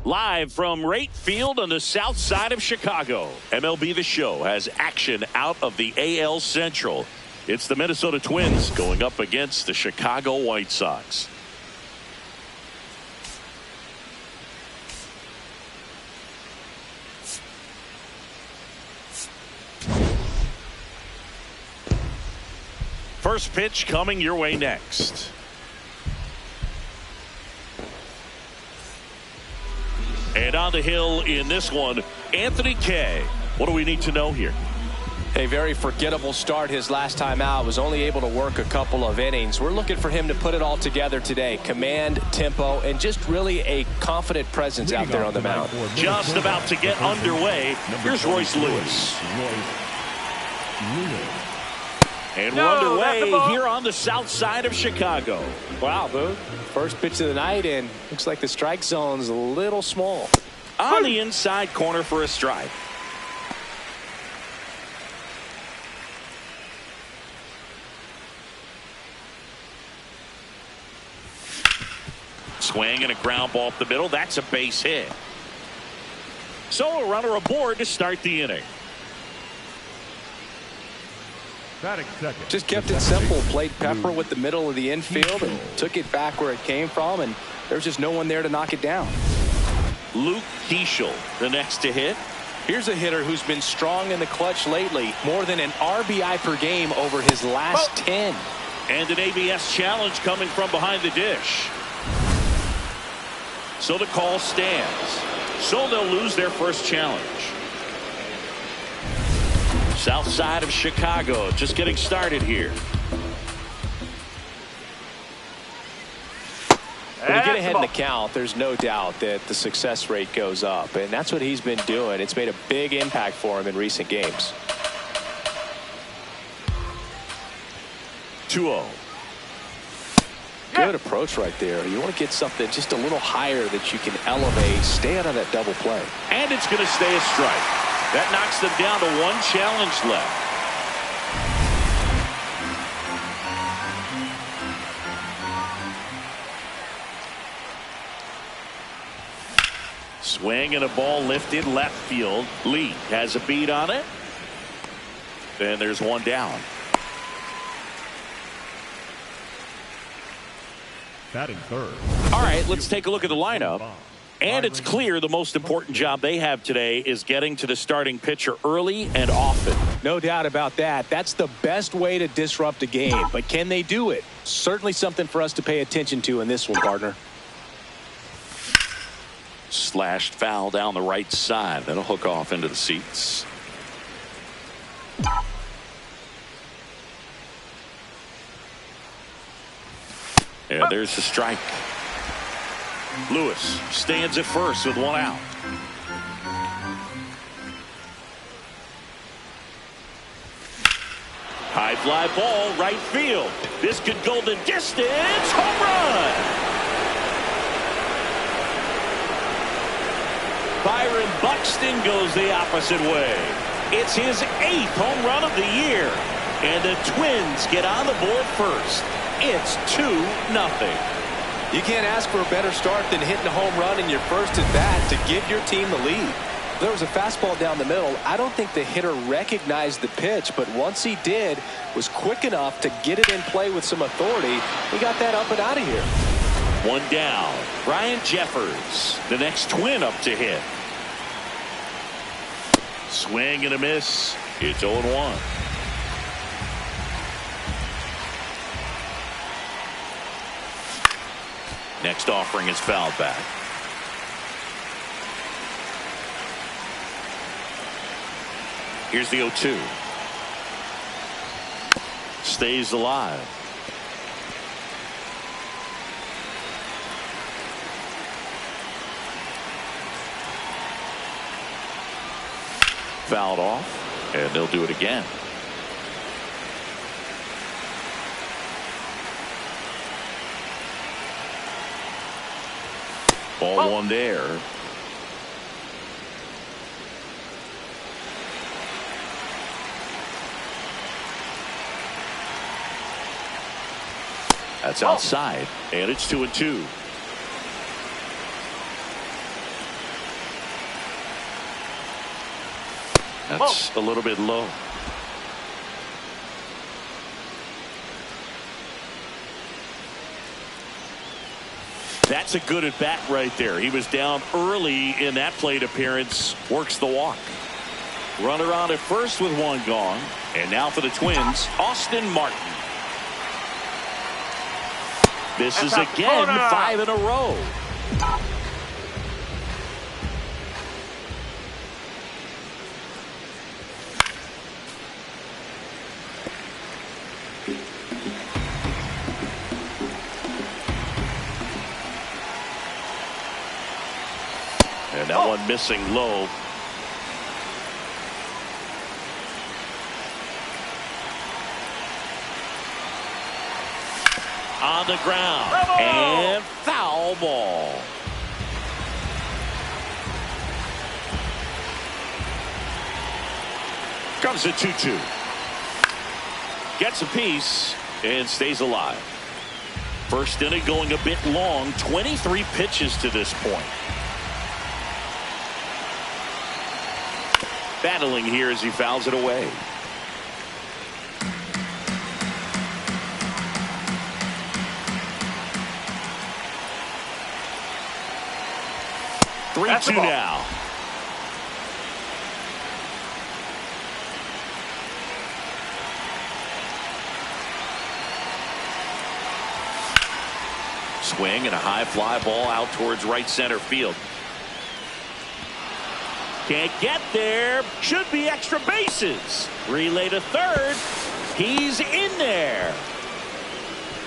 Live from right field on the south side of Chicago, MLB The Show has action out of the AL Central. It's the Minnesota Twins going up against the Chicago White Sox. First pitch coming your way next. And on the hill in this one, Anthony Kay. What do we need to know here? A very forgettable start his last time out. Was only able to work a couple of innings. We're looking for him to put it all together today. Command, tempo, and just really a confident presence out there on the mound. Just about to get underway. Here's Royce Lewis. And we're underway here on the south side of Chicago. Wow, Boo. First pitch of the night, and looks like the strike zone's a little small. On the inside corner for a strike. Swing and a ground ball up the middle. That's a base hit. So a runner aboard to start the inning. Just kept it simple. Played pepper with the middle of the infield and took it back where it came from, and there's just no one there to knock it down. Luke Keeschel, the next to hit. Here's a hitter who's been strong in the clutch lately. More than an RBI per game over his last 10. And an ABS challenge coming from behind the dish. So the call stands. So they'll lose their first challenge. South side of Chicago just getting started here. When you get ahead in the count, there's no doubt that the success rate goes up, and that's what he's been doing. It's made a big impact for him in recent games. 2-0. Good approach right there. You want to get something just a little higher that you can elevate. Stay out of that double play. And it's going to stay a strike. That knocks them down to one challenge left. Swing and a ball lifted left field. Lee has a beat on it. And there's one down. Batting third. All right, let's take a look at the lineup. And it's clear the most important job they have today is getting to the starting pitcher early and often. No doubt about that. That's the best way to disrupt a game. But can they do it? Certainly something for us to pay attention to in this one, partner. Slashed foul down the right side. That'll hook off into the seats. And there's the strike. Lewis stands at first with one out. High fly ball, right field. This could go the distance. Home run! Byron Buxton goes the opposite way. It's his 8th home run of the year. And the Twins get on the board first. It's 2-0. You can't ask for a better start than hitting a home run in your first at bat to give your team the lead. There was a fastball down the middle. I don't think the hitter recognized the pitch, but once he did, was quick enough to get it in play with some authority. He got that up and out of here. One down. Ryan Jeffers, the next Twin up to hit. Swing and a miss. It's 0-1. Next offering is fouled back. Here's the 0-2. Stays alive. Fouled off, and they'll do it again. Ball one there. That's outside, and it's 2-2. That's a little bit low. That's a good at bat right there. He was down early in that plate appearance. Works the walk. Runner on at first with one gone. And now for the Twins, Austin Martin. This is again 5 in a row. And that one missing low. On the ground. Bravo! And foul ball. Comes a 2-2. Gets a piece and stays alive. First inning going a bit long. 23 pitches to this point. Battling here as he fouls it away. That's 3-2 now. Swing and a high fly ball out towards right center field. Can't get there. Should be extra bases. Relay to third. He's in there.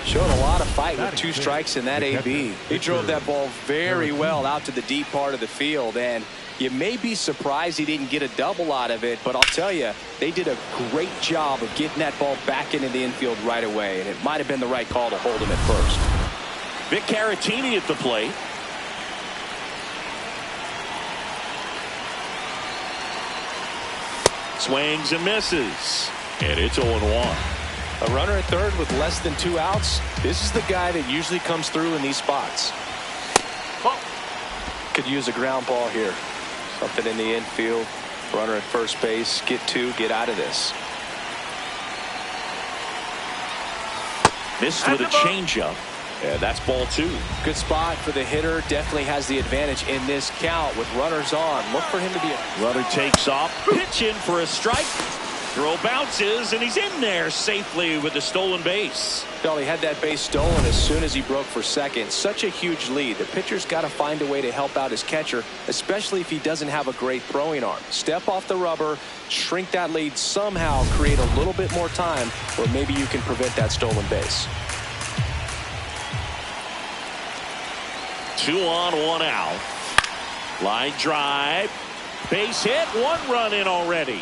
Showed a lot of fight with 2 strikes in that AB. He drove that ball very well out to the deep part of the field, and you may be surprised he didn't get a double out of it, but I'll tell you, they did a great job of getting that ball back into the infield right away, and it might have been the right call to hold him at first. Vic Caratini at the plate. Swings and misses, and it's 0-1. A runner at third with less than 2 outs. This is the guy that usually comes through in these spots. Could use a ground ball here. Something in the infield. Runner at first base. Get 2. Get out of this. Missed with a changeup. And that's ball 2. Good spot for the hitter. Definitely has the advantage in this count with runners on. Look for him to be a runner takes off. Pitch in for a strike. Throw bounces, and he's in there safely with the stolen base. Well, he had that base stolen as soon as he broke for second. Such a huge lead. The pitcher's got to find a way to help out his catcher, especially if he doesn't have a great throwing arm. Step off the rubber, shrink that lead somehow, create a little bit more time, or maybe you can prevent that stolen base. 2 on, 1 out. Line drive. Base hit. 1 run in already.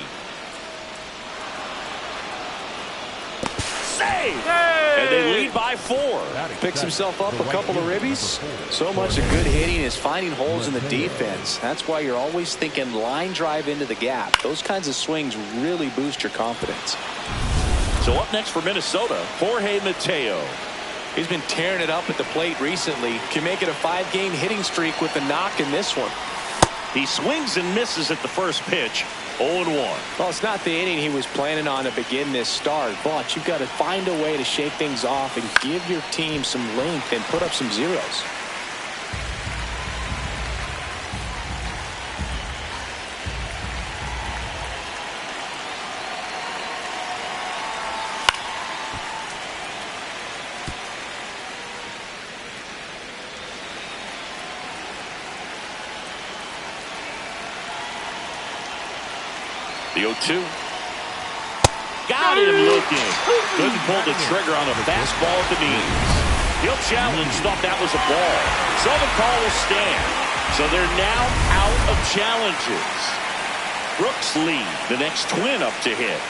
Save! And they lead by 4. Picks himself up a couple of ribbies. So much of good hitting is finding holes in the defense. That's why you're always thinking line drive into the gap. Those kinds of swings really boost your confidence. So up next for Minnesota, Jorge Mateo. He's been tearing it up at the plate recently. Can make it a 5-game hitting streak with the knock in this one. He swings and misses at the first pitch. 0-1. Well, it's not the inning he was planning on to begin this start, but you've got to find a way to shake things off and give your team some length and put up some zeros. The 0-2. Got him looking. Couldn't pull the trigger on a fastball at the knees. He'll challenge. Thought that was a ball. So the call will stand. So they're now out of challenges. Brooks lead. The next Twin up to hit.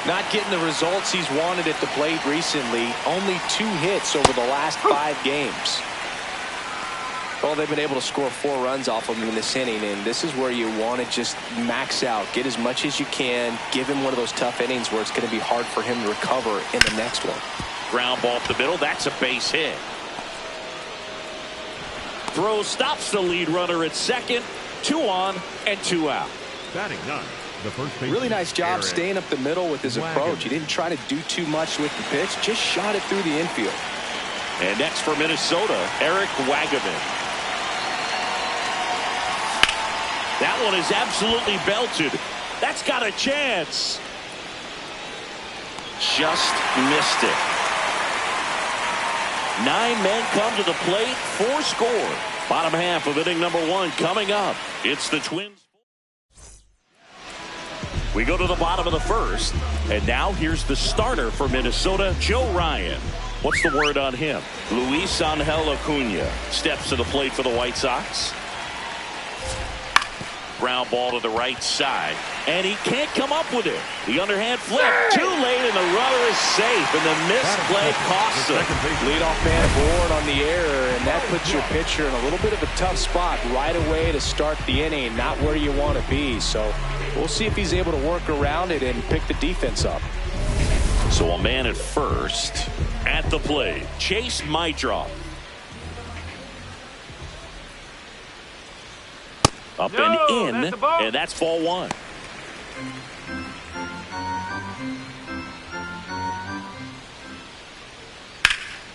Not getting the results he's wanted at the plate recently. Only 2 hits over the last 5 games. Well, they've been able to score 4 runs off of him in this inning, and this is where you want to just max out. Get as much as you can. Give him one of those tough innings where it's going to be hard for him to recover in the next one. Ground ball up the middle. That's a base hit. Throw stops the lead runner at second. 2 on and 2 out. Batting 9, Really nice job staying up the middle with his approach. He didn't try to do too much with the pitch, just shot it through the infield. And next for Minnesota, Eric Wagaman. That one is absolutely belted. That's got a chance. Just missed it. 9 men come to the plate, 4 score. Bottom half of inning number 1 coming up. It's the Twins. We go to the bottom of the first, and now here's the starter for Minnesota, Joe Ryan. What's the word on him? Luis Angel Acuna steps to the plate for the White Sox. Ground ball to the right side, and he can't come up with it. The underhand flip, too late, and the runner is safe, and the misplay costs him. Leadoff man aboard on the error, and that puts your pitcher in a little bit of a tough spot right away to start the inning, not where you want to be. So we'll see if he's able to work around it and pick the defense up. So a man at first. At the plate, Chase Maidroff. Up and in, and that's ball 1.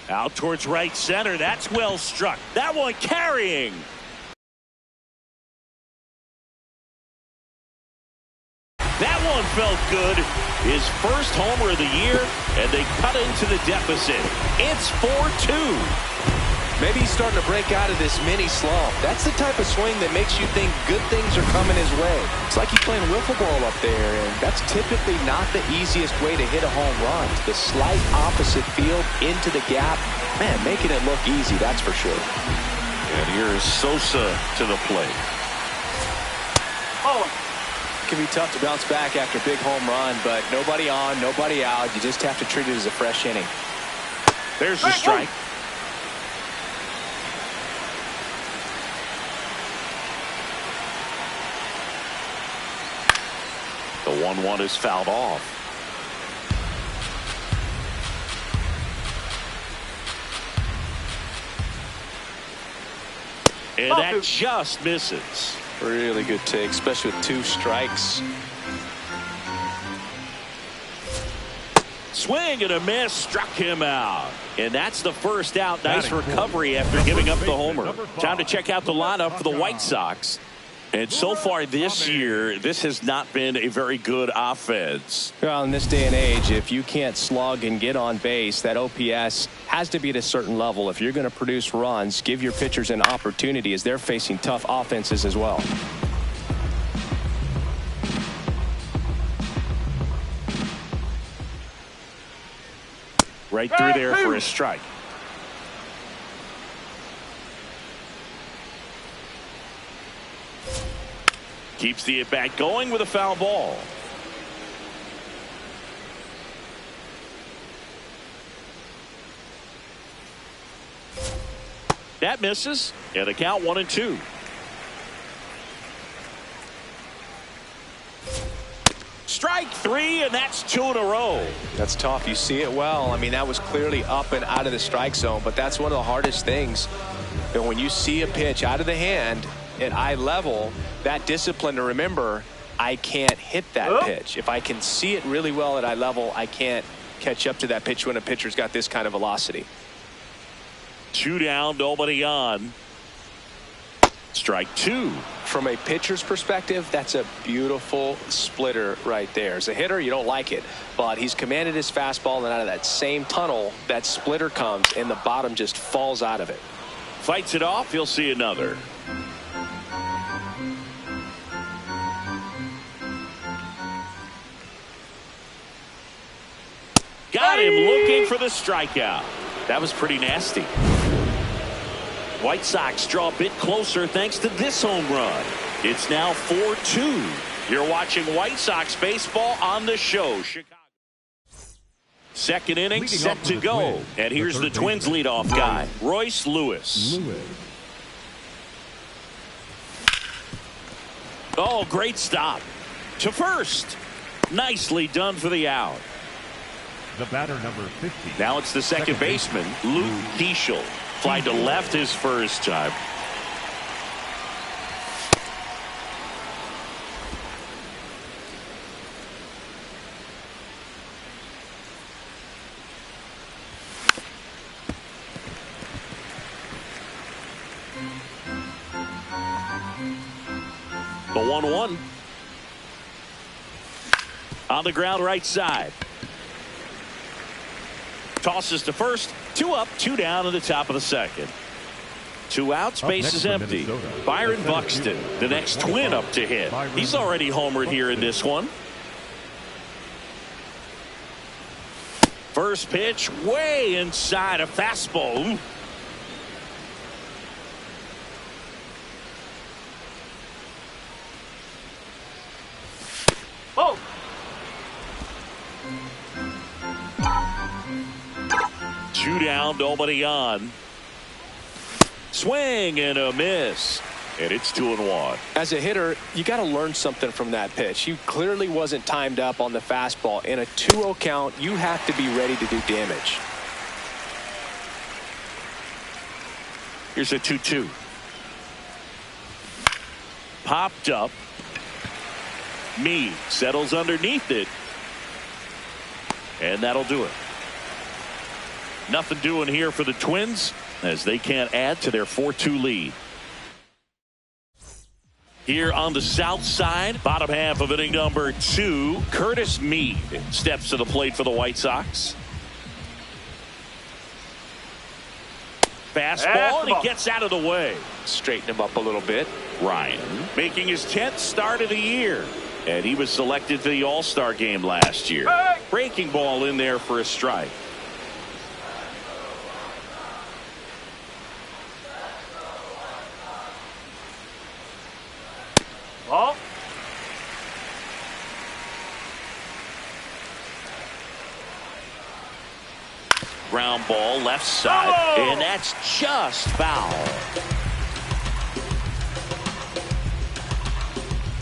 Out towards right center. That's well struck. That one carrying. That one felt good. His first homer of the year, and they cut into the deficit. It's 4-2. Maybe he's starting to break out of this mini slump. That's the type of swing that makes you think good things are coming his way. It's like he's playing wiffle ball up there, and that's typically not the easiest way to hit a home run. The slight opposite field into the gap. Man, making it look easy, that's for sure. And here's Sosa to the plate. Oh, it can be tough to bounce back after a big home run, but nobody on, nobody out. You just have to treat it as a fresh inning. There's the strike. The 1-1 is fouled off. And that just misses. Really good take, especially with 2 strikes. Swing and a miss, struck him out. And that's the first out. Nice recovery after giving up the homer. Time to check out the lineup for the White Sox. And so far this year, this has not been a very good offense. Well, in this day and age, if you can't slug and get on base, that OPS has to be at a certain level. If you're going to produce runs, give your pitchers an opportunity as they're facing tough offenses as well. Right through there for a strike. Keeps the at-bat going with a foul ball. That misses, and the count 1-2. Strike 3, and that's 2 in a row. That's tough. You see it well. I mean, that was clearly up and out of the strike zone, but that's one of the hardest things. And when you see a pitch out of the hand at eye level, that discipline to remember, I can't hit that pitch. If I can see it really well at eye level, I can't catch up to that pitch when a pitcher's got this kind of velocity. 2 down, nobody on. Strike 2. From a pitcher's perspective, that's a beautiful splitter right there. As a hitter, you don't like it, but he's commanded his fastball, and out of that same tunnel, that splitter comes, and the bottom just falls out of it. Fights it off, he'll see another. Got him looking for the strikeout. That was pretty nasty. White Sox draw a bit closer thanks to this home run. It's now 4-2. You're watching White Sox baseball on the show. Chicago. Second inning set to go. And here's the Twins leadoff guy, Royce Lewis. Oh, great stop. To first. Nicely done for the out. The batter, number 50. Now it's the second baseman, Luke Keeschel. Fly to left his first time. The 1-1. On the ground right side. Tosses to first. 2 up, 2 down in the top of the second. 2 outs, base is empty. Byron Buxton, the next Twin up to hit. He's already homered here in this one. First pitch way inside, a fastball. Oh. Two down, nobody on. Swing and a miss. And it's 2-1. As a hitter, you got to learn something from that pitch. He clearly wasn't timed up on the fastball. In a 2-0 count, you have to be ready to do damage. Here's a 2-2. Popped up. Meade settles underneath it. And that'll do it. Nothing doing here for the Twins as they can't add to their 4-2 lead. Here on the south side, bottom half of inning number 2, Curtis Meade steps to the plate for the White Sox. Fastball, and he gets out of the way. Straighten him up a little bit. Ryan making his 10th start of the year. And he was selected for the All-Star game last year. Breaking ball in there for a strike. Oh. Ground ball left side. Oh. And that's just foul.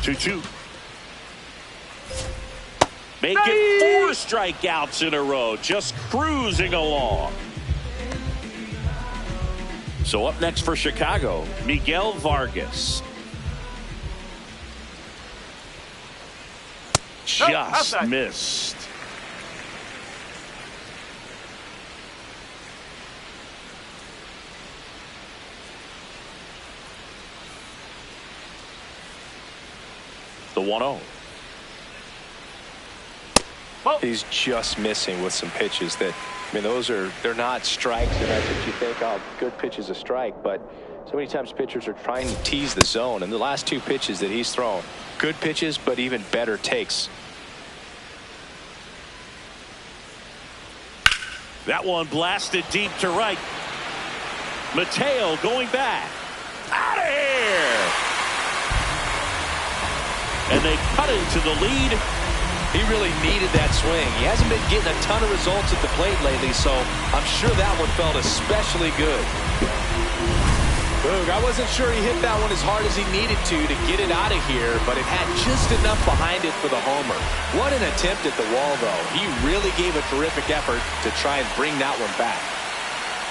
2-2. Make it 4 strikeouts in a row. Just cruising along. So up next for Chicago, Miguel Vargas. Just missed. The 1-0. He's just missing with some pitches that, I mean, they're not strikes, and that's what you think, oh, good pitch is a strike, but so many times pitchers are trying to tease the zone, and the last 2 pitches that he's thrown, good pitches, but even better takes. That one blasted deep to right. Mateo going back. Out of here! And they cut into the lead. He really needed that swing. He hasn't been getting a ton of results at the plate lately, so I'm sure that one felt especially good. Boog, I wasn't sure he hit that one as hard as he needed to get it out of here, but it had just enough behind it for the homer. What an attempt at the wall, though. He really gave a terrific effort to try and bring that one back.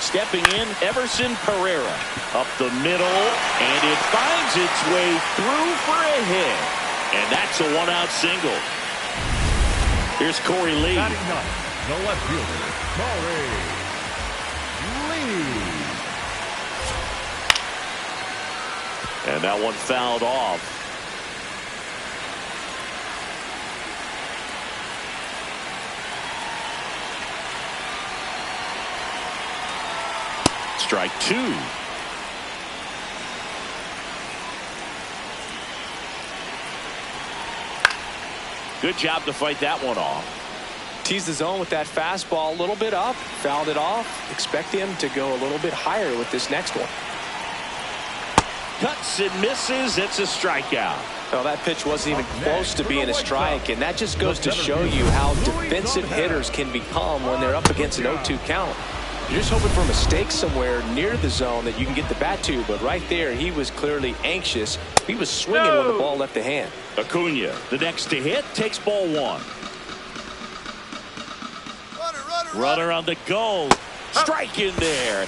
Stepping in, Everson Pereira. Up the middle, and it finds its way through for a hit. And that's a 1-out single. Here's Corey Lee. Batting ninth, the left fielder, Corey Lee. And that one fouled off. Strike 2. Good job to fight that one off. Teased the zone with that fastball a little bit up, fouled it off. Expect him to go a little bit higher with this next one. Cuts and misses. It's a strikeout. Well, that pitch wasn't even close to being a strike, and that just goes to show you how defensive hitters can become when they're up against an 0-2 count. You're just hoping for a mistake somewhere near the zone that you can get the bat to, but right there he was clearly anxious. He was swinging when the ball left the hand. Acuna, the next to hit, takes ball 1. Runner on the go. Strike in there.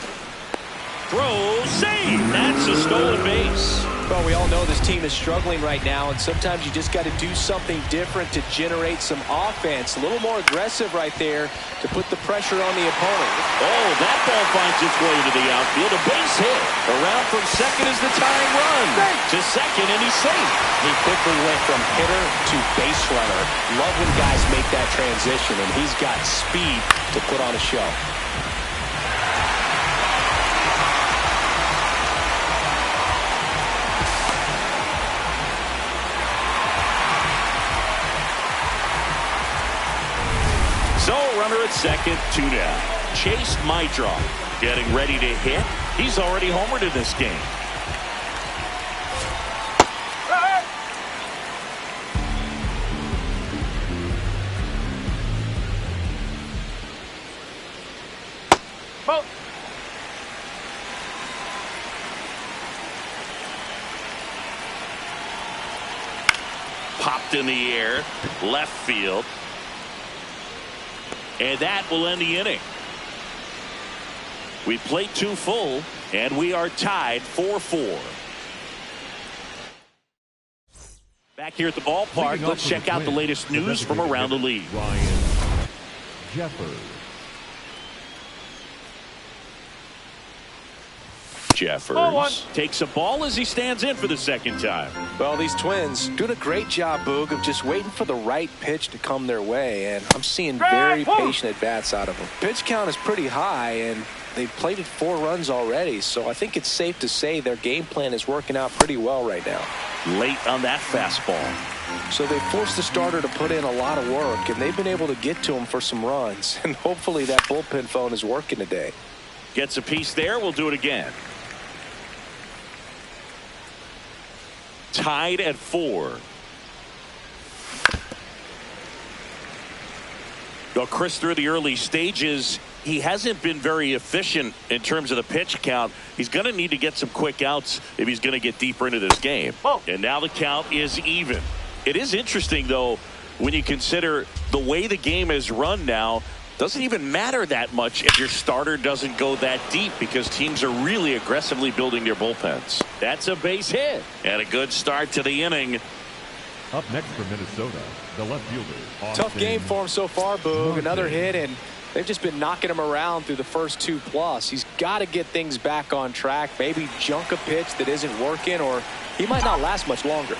Throw, save. That's a stolen base. Well, we all know this team is struggling right now, and sometimes you just got to do something different to generate some offense. A little more aggressive right there to put the pressure on the opponent. Oh, that ball finds its way to the outfield. A base hit. Around from second is the tying run. To second, and he's safe. He quickly went from hitter to base runner. Love when guys make that transition, and he's got speed to put on a show. So, runner at second, 2 down. Chase Mydrow getting ready to hit. He's already homered in this game. Popped in the air, left field. And that will end the inning. We played 2 full, and we are tied 4-4. Back here at the ballpark, let's check out the latest news from around the league. Jeffers takes a ball as he stands in for the second time. Well, these Twins doing a great job, Boog, of just waiting for the right pitch to come their way, and I'm seeing very patient at-bats out of them. Pitch count is pretty high, and they've played it 4 runs already, so I think it's safe to say their game plan is working out pretty well right now. Late on that fastball. So they forced the starter to put in a lot of work, and they've been able to get to him for some runs, and hopefully that bullpen phone is working today. Gets a piece there. We'll do it again. Tied at 4. Well, Chris, through the early stages, he hasn't been very efficient in terms of the pitch count. He's going to need to get some quick outs if he's going to get deeper into this game. And now the count is even. It is interesting, though, when you consider the way the game is run now. Doesn't even matter that much if your starter doesn't go that deep because teams are really aggressively building their bullpens. That's a base hit and a good start to the inning. Up next for Minnesota, the left fielder. Tough game for him so far, Boog. Another hit, and they've just been knocking him around through the first 2+. He's got to get things back on track. Maybe junk a pitch that isn't working, or he might not last much longer.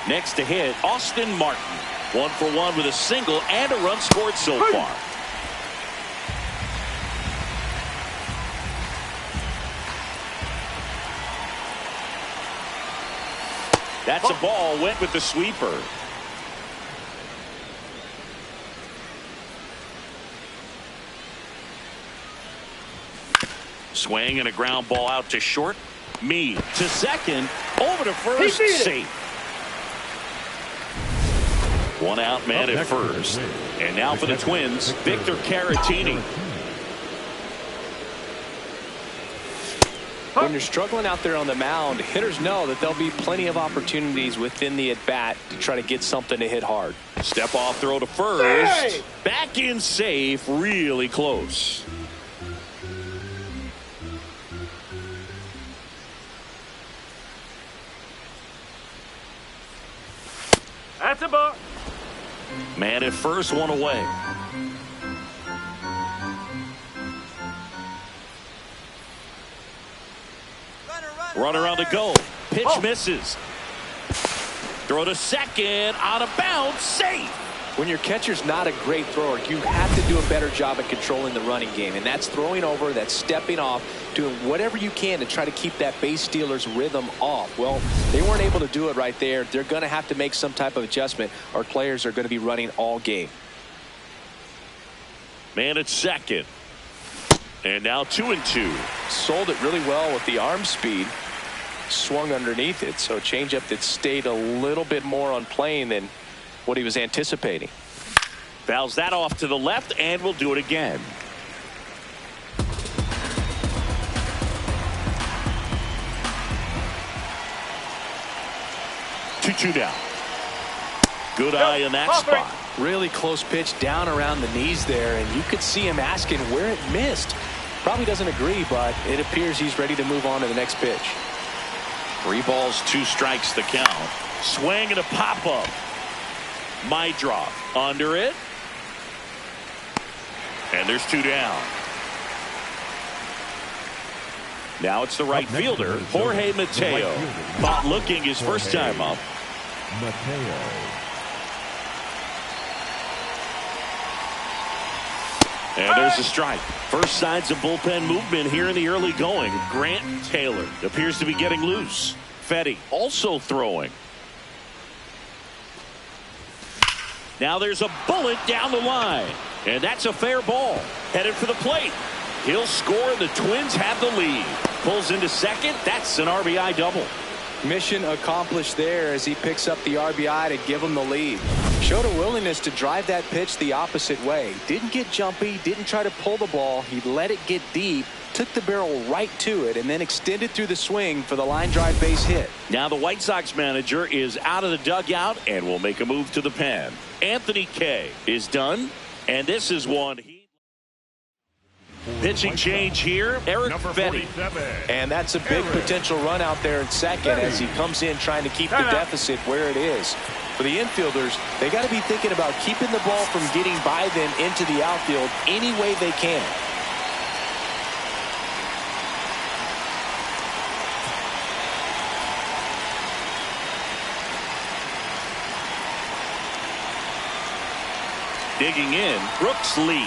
Next to hit, Austin Martin. 1 for 1 with a single and a run scored so far. That's a ball, went with the sweeper. Swing and a ground ball out to short. Me to second, over to first, safe. 1 out, man at first. And now for the Twins, Victor Caratini. When you're struggling out there on the mound, hitters know that there'll be plenty of opportunities within the at-bat to try to get something to hit hard. Step off throw to first. Back in safe, really close. That's a ball. Man at first, 1 away. Runner on the go. Pitch misses. Throw to second. Out of bounds. Safe. When your catcher's not a great thrower, you have to do a better job at controlling the running game. And that's throwing over, that's stepping off, doing whatever you can to try to keep that base stealer's rhythm off. Well, they weren't able to do it right there. They're going to have to make some type of adjustment. Our players are going to be running all game. Man at second. And now 2-2. Sold it really well with the arm speed. Swung underneath it, so a changeup that stayed a little bit more on plane than what he was anticipating. Fouls that off to the left, and we'll do it again. Two down. Good eye in that spot. Really close pitch down around the knees there, and you could see him asking where it missed. Probably doesn't agree, but it appears he's ready to move on to the next pitch. 3 balls, 2 strikes the count. Swing and a pop-up. Might drop under it. And there's 2 down. Now it's the right fielder, Jorge Mateo. Caught looking his first time up. Mateo. And there's a strike. First signs of bullpen movement here in the early going. Grant Taylor appears to be getting loose. Fetty also throwing. Now there's a bullet down the line. And that's a fair ball. Headed for the plate. He'll score, and the Twins have the lead. Pulls into second. That's an RBI double. Mission accomplished there as he picks up the RBI to give him the lead. Showed a willingness to drive that pitch the opposite way. Didn't get jumpy, didn't try to pull the ball. He let it get deep, took the barrel right to it, and then extended through the swing for the line drive base hit. Now the White Sox manager is out of the dugout and will make a move to the pen. Anthony Kay is done, and this is one. Pitching change here, Eric Fetty. And that's a big potential run out there in second as he comes in trying to keep the deficit where it is. For the infielders, they got to be thinking about keeping the ball from getting by them into the outfield any way they can. Digging in, Brooks Lee.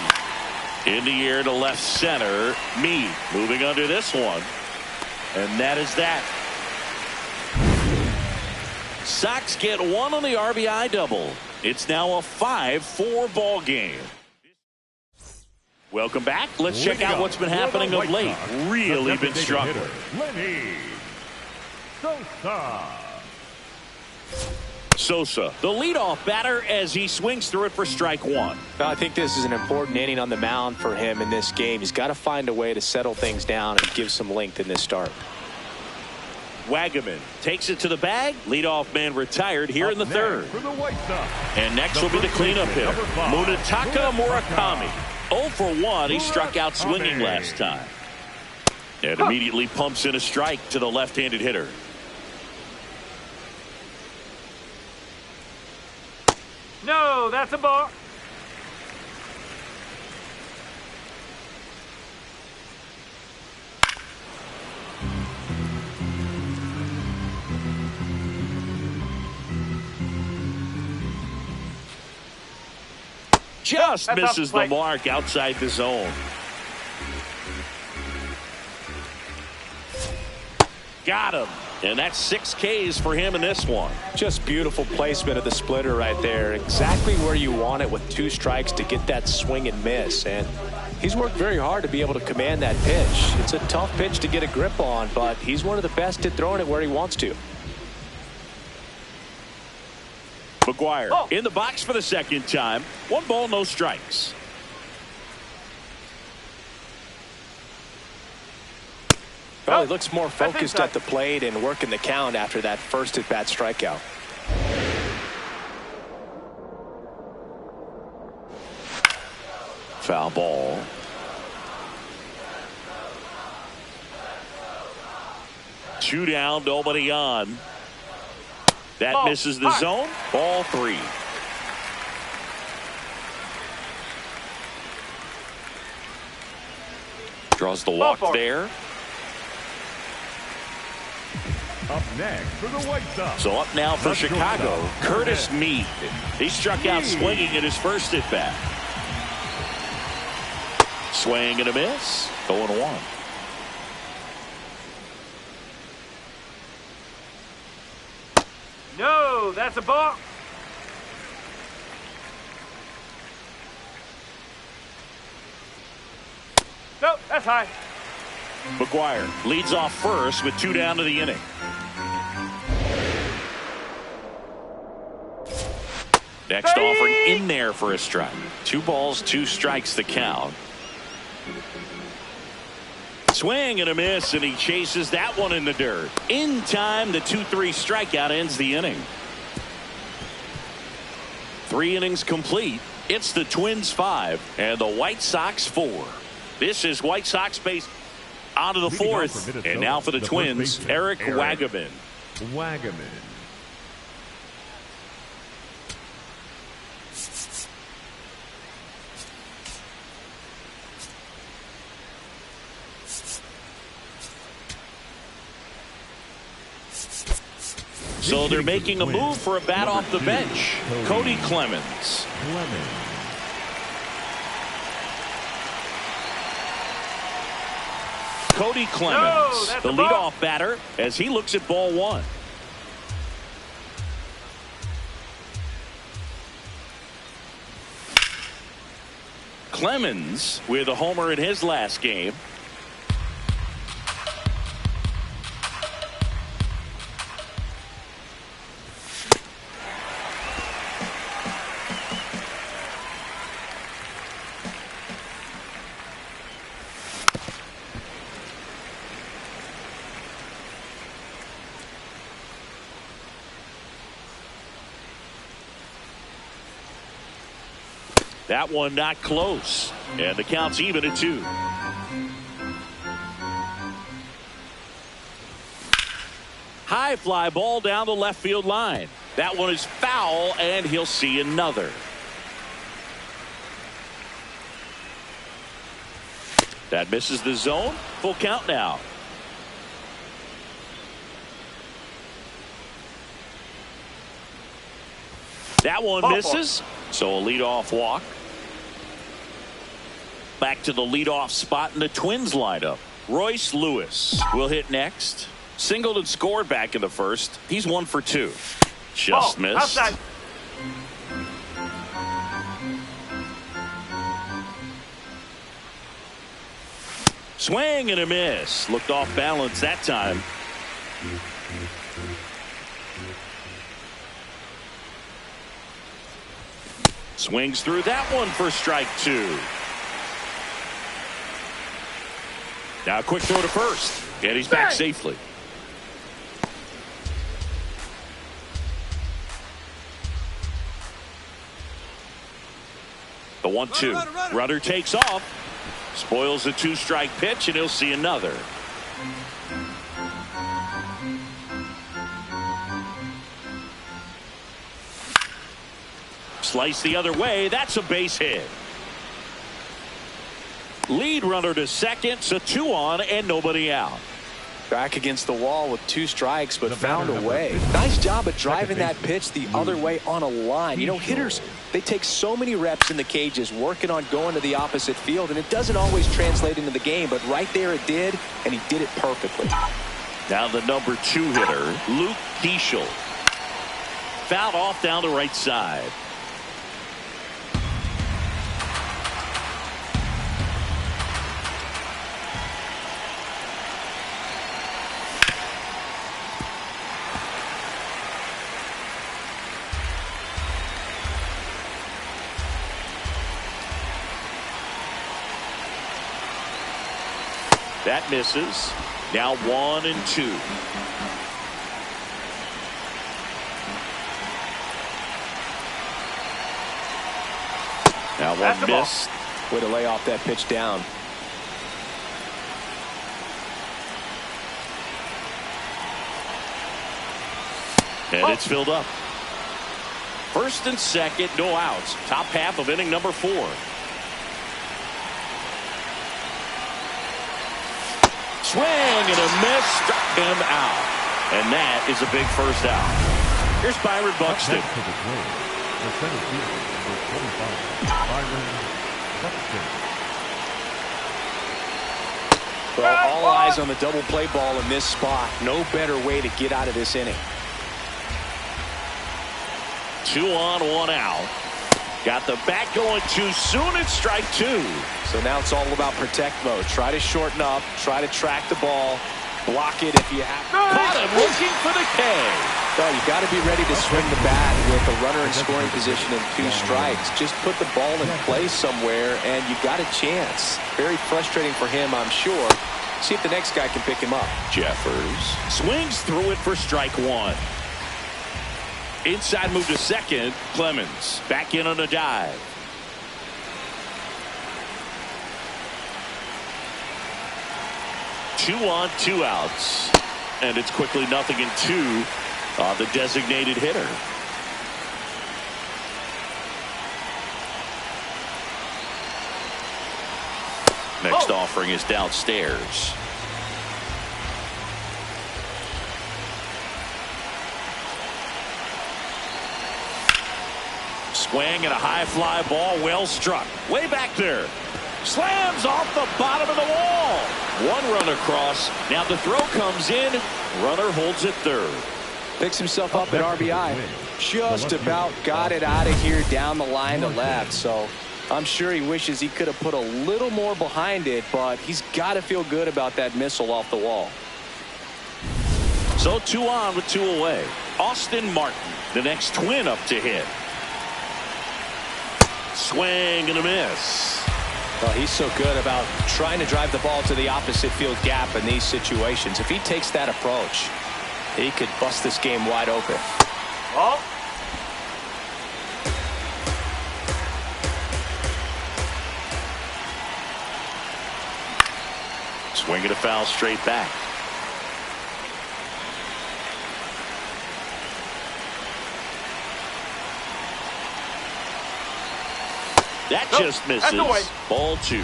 In the air to left center. Meade moving under this one. And that is that. Sox get 1 on the RBI double. It's now a 5-4 ball game. Welcome back. Let's check out what's been happening of late. Really been struggling. Sosa, the leadoff batter, as he swings through it for strike 1. I think this is an important inning on the mound for him in this game. He's got to find a way to settle things down and give some length in this start. Wagaman takes it to the bag. Leadoff man retired here in the third. And next will be the cleanup hitter, Munetaka Murakami. 0 for 1. He struck out swinging last time. And immediately pumps in a strike to the left-handed hitter. No, that's a ball. Just misses the mark outside the zone. Got him. And that's 6 Ks for him in this one. Just beautiful placement of the splitter right there. Exactly where you want it with 2 strikes to get that swing and miss. And he's worked very hard to be able to command that pitch. It's a tough pitch to get a grip on, but he's one of the best at throwing it where he wants to. McGuire in the box for the second time. 1 ball, no strikes. Well, he looks more focused at the plate and working the count after that first at-bat strikeout. Foul ball. Two down, nobody on. That misses the zone. Ball 3. Draws the walk there. Up next for the White Sox. So up now for Chicago, Curtis Meade. He struck out swinging at his first at bat. Swing and a miss. 0-1. No, that's a ball. Nope, that's high. McGuire leads off first with 2 down to the inning. Next offering in there for a strike. 2 balls, 2 strikes the count. Swing and a miss, and he chases that one in the dirt. In time, the 2-3 strikeout ends the inning. 3 innings complete. It's the Twins 5 and the White Sox 4. This is White Sox base. On to the Leading off fourth. for Minnesota, And now for the first Twins, baseman, Eric Wagaman. Wagaman. So they're making a move for a bat off the bench. Cody Clemens. Cody Clemens, the leadoff batter, as he looks at ball one. Clemens with a homer in his last game. That one not close, and the count's even at 2. High fly ball down the left field line. That one is foul, and he'll see another. That misses the zone. Full count now. That one misses. So a leadoff walk. Back to the leadoff spot in the Twins lineup. Royce Lewis will hit next. Singled and scored back in the first. He's 1 for 2. Just missed. Outside. Swing and a miss. Looked off balance that time. Swings through that one for strike 2. Now a quick throw to first, and he's back safely. The 1-2. Runner takes off. Spoils the 2-strike pitch, and he'll see another. Slice the other way. That's a base hit. Lead runner to second. So 2 on and nobody out. Back against the wall with 2 strikes, but found a way. Nice job of driving that pitch the other way on a line. You know, hitters, they take so many reps in the cages working on going to the opposite field, and it doesn't always translate into the game, but right there it did, and he did it perfectly. Now the number 2 hitter, Luke Keeschel. Fouled off down the right side. That misses. Now 1 and 2. Now one missed. Way to lay off that pitch down. And it's filled up. First and second, no outs. Top half of inning number 4. Swing and a miss, struck him out. And that is a big first out. Here's Byron Buxton. The center fielder, number 25, Byron Buxton. Well, all eyes on the double play ball in this spot. No better way to get out of this inning. 2 on, 1 out. Got the bat going too soon. It's strike 2. So now it's all about protect mode. Try to shorten up. Try to track the ball. Block it if you have. Caught him looking for the K. Well, you got to be ready to swing the bat with a runner in scoring position and 2 strikes. Just put the ball in place somewhere, and you got a chance. Very frustrating for him, I'm sure. See if the next guy can pick him up. Jeffers swings through it for strike 1. Inside move to second. Clemens back in on a dive. 2 on, 2 outs. And it's quickly 0-2 on the designated hitter. Next offering is downstairs. Swing and a high fly ball, well struck. Way back there. Slams off the bottom of the wall. 1 run across. Now the throw comes in. Runner holds it third. Picks himself up at RBI. Just about got it out of here down the line to left. So I'm sure he wishes he could have put a little more behind it, but he's got to feel good about that missile off the wall. So 2 on with 2 away. Austin Martin, the next Twin up to hit. Swing and a miss. Well, he's so good about trying to drive the ball to the opposite field gap in these situations. If he takes that approach, he could bust this game wide open. Oh. Swing and a foul straight back. That just misses. Ball 2.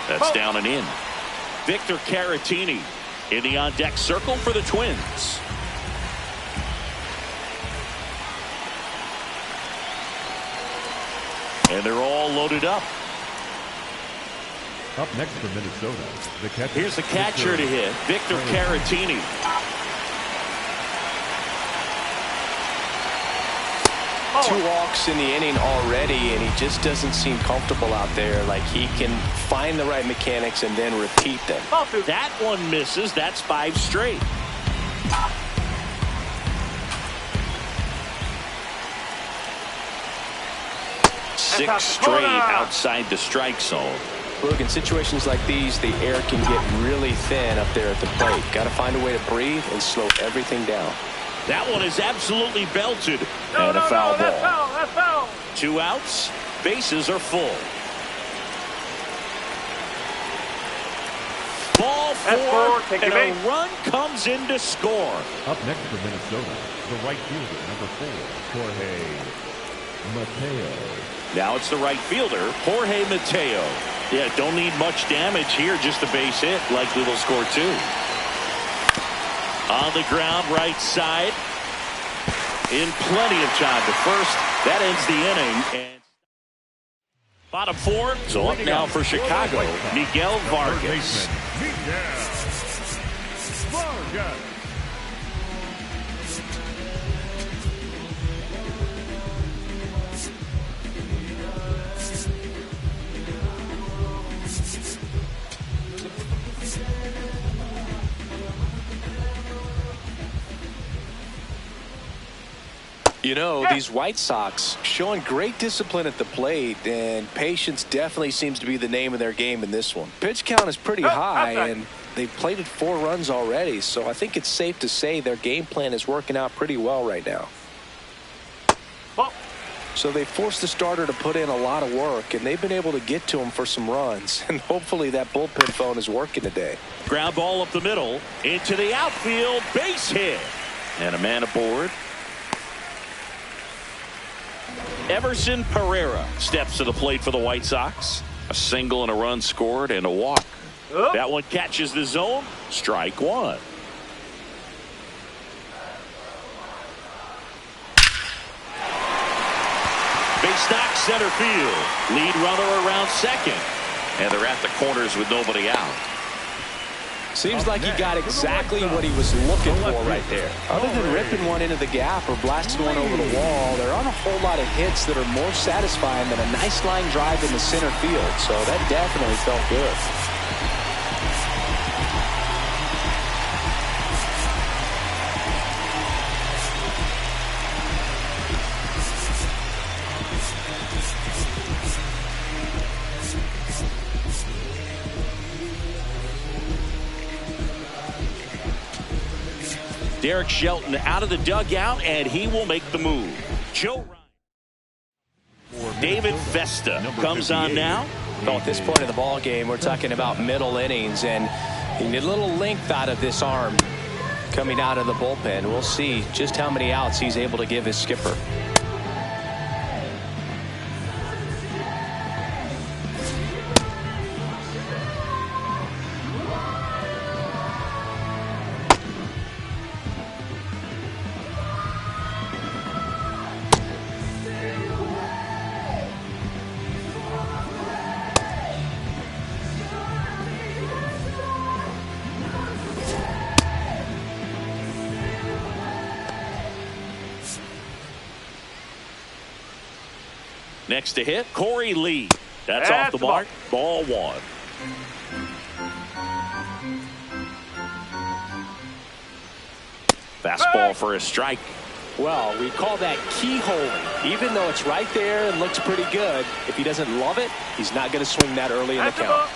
That's down and in. Victor Caratini in the on-deck circle for the Twins. And they're all loaded up. Up next for Minnesota, the catcher. Here's the catcher to hit, Victor Caratini. Two walks in the inning already, and he just doesn't seem comfortable out there. Like he can find the right mechanics and then repeat them. That one misses. That's 5 straight. Six straight outside the strike zone. Look, in situations like these, the air can get really thin up there at the plate. Got to find a way to breathe and slow everything down. That one is absolutely belted. And a foul ball. That's foul. 2 outs. Bases are full. Ball 4, and a run comes in to score. Up next for Minnesota, the right fielder, number 4, Jorge Mateo. Now it's the right fielder, Jorge Mateo. Yeah, don't need much damage here, just a base hit. Likely they'll score 2. On the ground, right side. In plenty of time to first. That ends the inning. And bottom 4. So up now for Chicago, Miguel Vargas. Miguel Vargas. You know, these White Sox showing great discipline at the plate, and patience definitely seems to be the name of their game in this one. Pitch count is pretty high, and they've plated 4 runs already, so I think it's safe to say their game plan is working out pretty well right now. So they forced the starter to put in a lot of work, and they've been able to get to him for some runs, and hopefully that bullpen phone is working today. Ground ball up the middle, into the outfield, base hit. And a man aboard. Everson Pereira steps to the plate for the White Sox. A single and a run scored and a walk. That one catches the zone. Strike 1. Base knock center field. Lead runner around second. And they're at the corners with nobody out. Seems like he got exactly what he was looking for right there. Other than ripping one into the gap or blasting one over the wall, there aren't a whole lot of hits that are more satisfying than a nice line drive in the center field. So that definitely felt good. Derek Shelton out of the dugout, and he will make the move. Joe Ryan. David Vesta comes on now. Well, at this point in the ball game, we're talking about middle innings, and you need a little length out of this arm coming out of the bullpen. We'll see just how many outs he's able to give his skipper. Next to hit, Corey Lee. That's off the mark. Ball one. Fastball for a strike. Well, we call that keyholing. Even though it's right there and looks pretty good, if he doesn't love it, he's not going to swing that early in the count.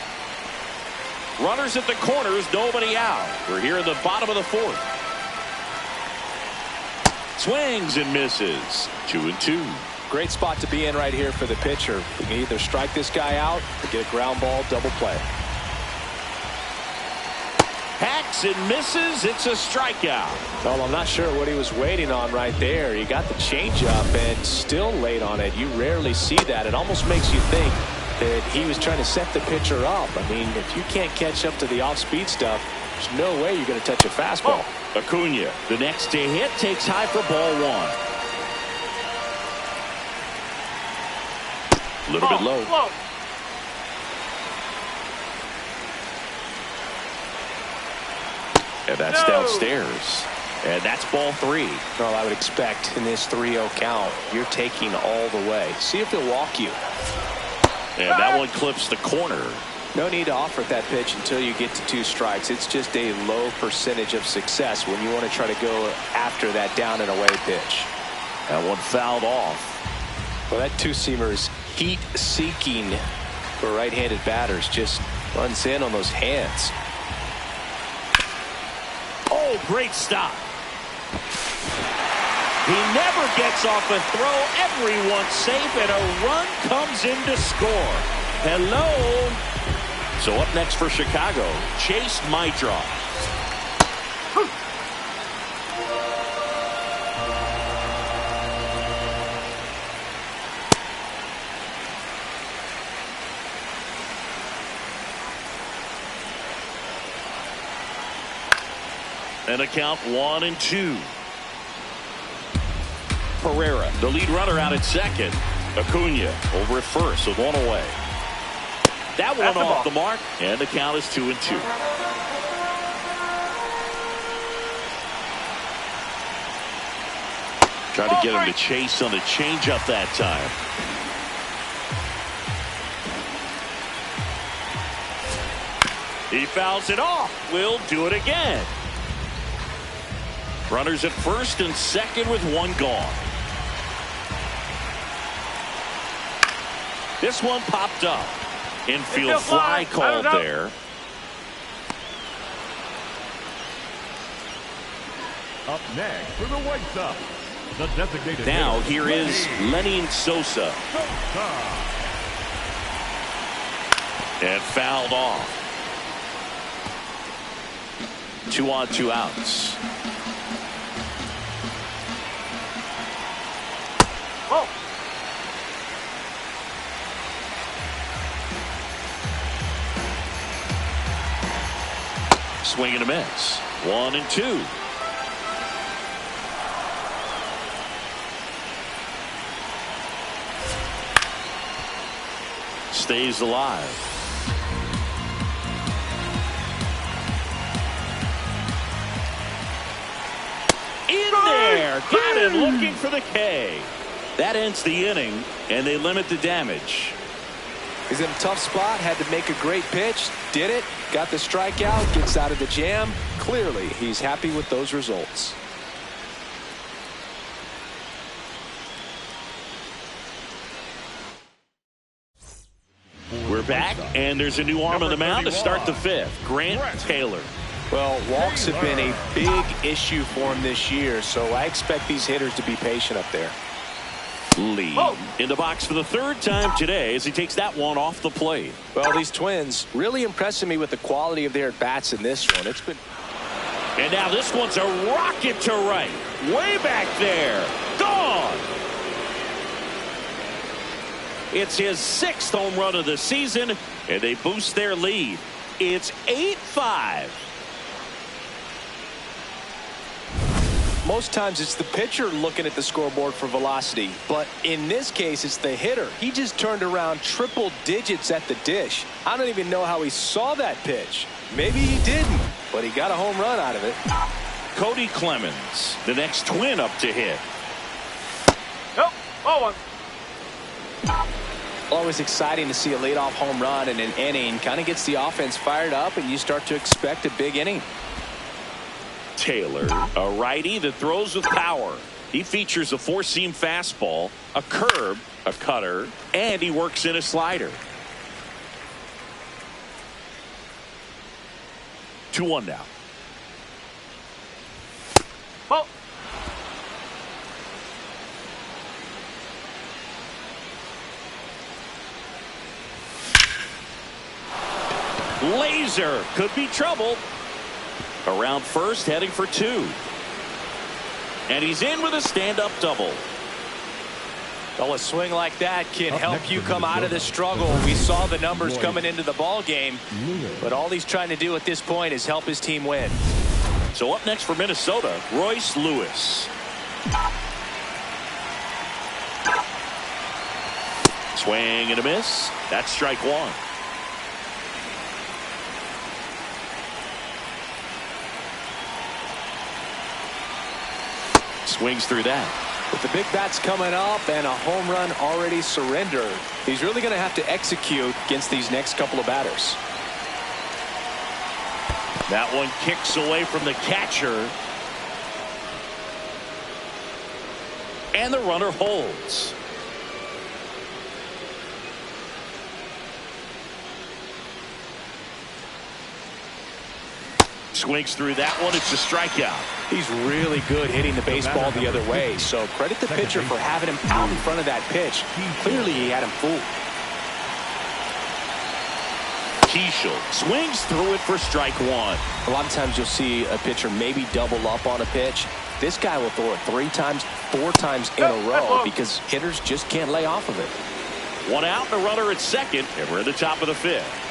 Runners at the corners, nobody out. We're here in the bottom of the fourth. Swings and misses. 2-2. Great spot to be in right here for the pitcher. You can either strike this guy out or get a ground ball double play. Hacks and misses. It's a strikeout. Well, I'm not sure what he was waiting on right there. He got the changeup and still late on it. You rarely see that. It almost makes you think that he was trying to set the pitcher up. I mean, if you can't catch up to the off-speed stuff, there's no way you're going to touch a fastball. Acuna, the next to hit, takes high for ball one. A little bit low. And that's downstairs. And that's ball three. Well, I would expect in this 3-0 count, you're taking all the way. See if he'll walk you. And that one clips the corner. No need to offer that pitch until you get to 2 strikes. It's just a low percentage of success when you want to try to go after that down and away pitch. That one fouled off. Well, that two-seamer is heat-seeking for right-handed batters. Just runs in on those hands. Oh, great stop. He never gets off a throw. Everyone's safe, and a run comes in to score. Hello. So up next for Chicago, Chase Mitra. And a count 1-2. Pereira, the lead runner, out at second. Acuna over at first with one away. That one off the mark, and the count is 2-2. Try to get him to chase on the changeup that time. He fouls it off. Will do it again. Runners at first and second with one gone. This one popped up. Infield fly called there. Up next for the White Sox, the designated now here is Lenny Sosa. And fouled off. 2 on, 2 outs. Whoa. Swing and a miss. 1-2. Stays alive. In there. Got it. Looking for the K. That ends the inning, and they limit the damage. He's in a tough spot, had to make a great pitch, did it, got the strikeout, gets out of the jam. Clearly, he's happy with those results. We're back, and there's a new arm on the mound to start the fifth. Grant Taylor. Well, walks have been a big issue for him this year, so I expect these hitters to be patient up there. Lee in the box for the third time today as he takes that one off the plate. Well, these Twins really impressing me with the quality of their at-bats in this one. It's been... And now this one's a rocket to right. Way back there. Gone. It's his 6th home run of the season, and they boost their lead. It's 8-5. Most times it's the pitcher looking at the scoreboard for velocity, but in this case it's the hitter. He just turned around triple digits at the dish. I don't even know how he saw that pitch. Maybe he didn't, but he got a home run out of it. Cody Clemens, the next Twin up to hit. Nope. Ball one. Always exciting to see a leadoff home run in an inning. Kind of gets the offense fired up, and you start to expect a big inning. Taylor, a righty that throws with power. He features a four-seam fastball, a curve, a cutter, and he works in a slider. 2-1 now. Ball. Laser could be trouble. Around first, heading for 2. And he's in with a stand-up double. Well, a swing like that can help you come out of the struggle. We saw the numbers coming into the ball game, but all he's trying to do at this point is help his team win. So up next for Minnesota, Royce Lewis. Swing and a miss. That's strike 1. Swings through that. With the big bats coming up and a home run already surrendered, he's really going to have to execute against these next couple of batters. That one kicks away from the catcher. And the runner holds. Swings through that one. It's a strikeout. He's really good hitting the baseball the other way, so credit the pitcher for having him out in front of that pitch. Clearly he had him fooled. Keishel swings through it for strike 1. A lot of times you'll see a pitcher maybe double up on a pitch. This guy will throw it 3 times, 4 times in a row because hitters just can't lay off of it. 1 out and a runner at second, and we're at the top of the 5th.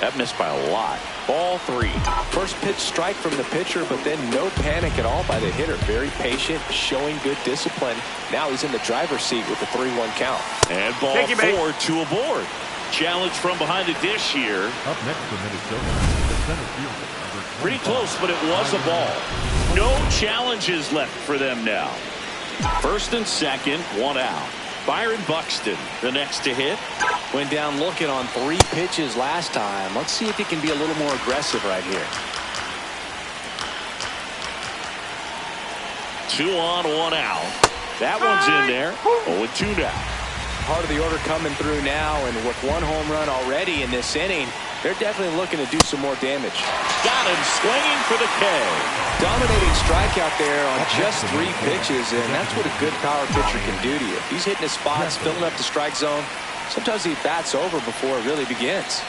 That missed by a lot. Ball 3. First pitch strike from the pitcher, but then no panic at all by the hitter. Very patient, showing good discipline. Now he's in the driver's seat with the 3-1 count. And ball 4, 2 aboard. Challenge from behind the dish here. Up next for Minnesota, the center fielder. Pretty close, but it was a ball. No challenges left for them now. First and second, 1 out. Byron Buxton, the next to hit. Went down looking on 3 pitches last time. Let's see if he can be a little more aggressive right here. 2 on, 1 out. That one's in there. 0-2 now. Part of the order coming through now, and with 1 home run already in this inning, they're definitely looking to do some more damage. Got him swinging for the K. Dominating strikeout there on just 3 pitches, and that's what a good power pitcher can do to you. He's hitting his spots, filling up the strike zone. Sometimes he bats over before it really begins.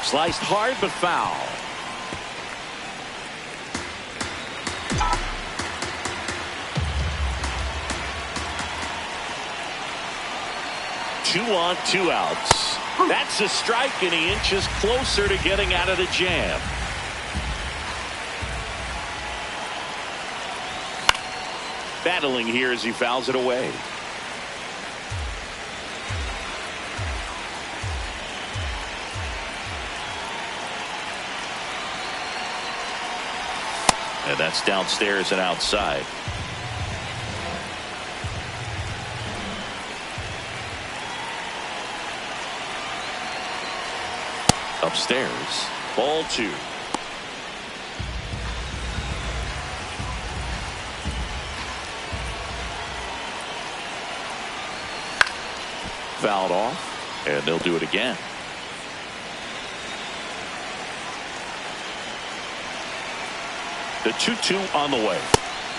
Sliced hard but foul. Two on, 2 outs. That's a strike, and he inches closer to getting out of the jam. Battling here as he fouls it away. And that's downstairs and outside. Upstairs, ball 2. Fouled off, and they'll do it again. The 2-2 on the way.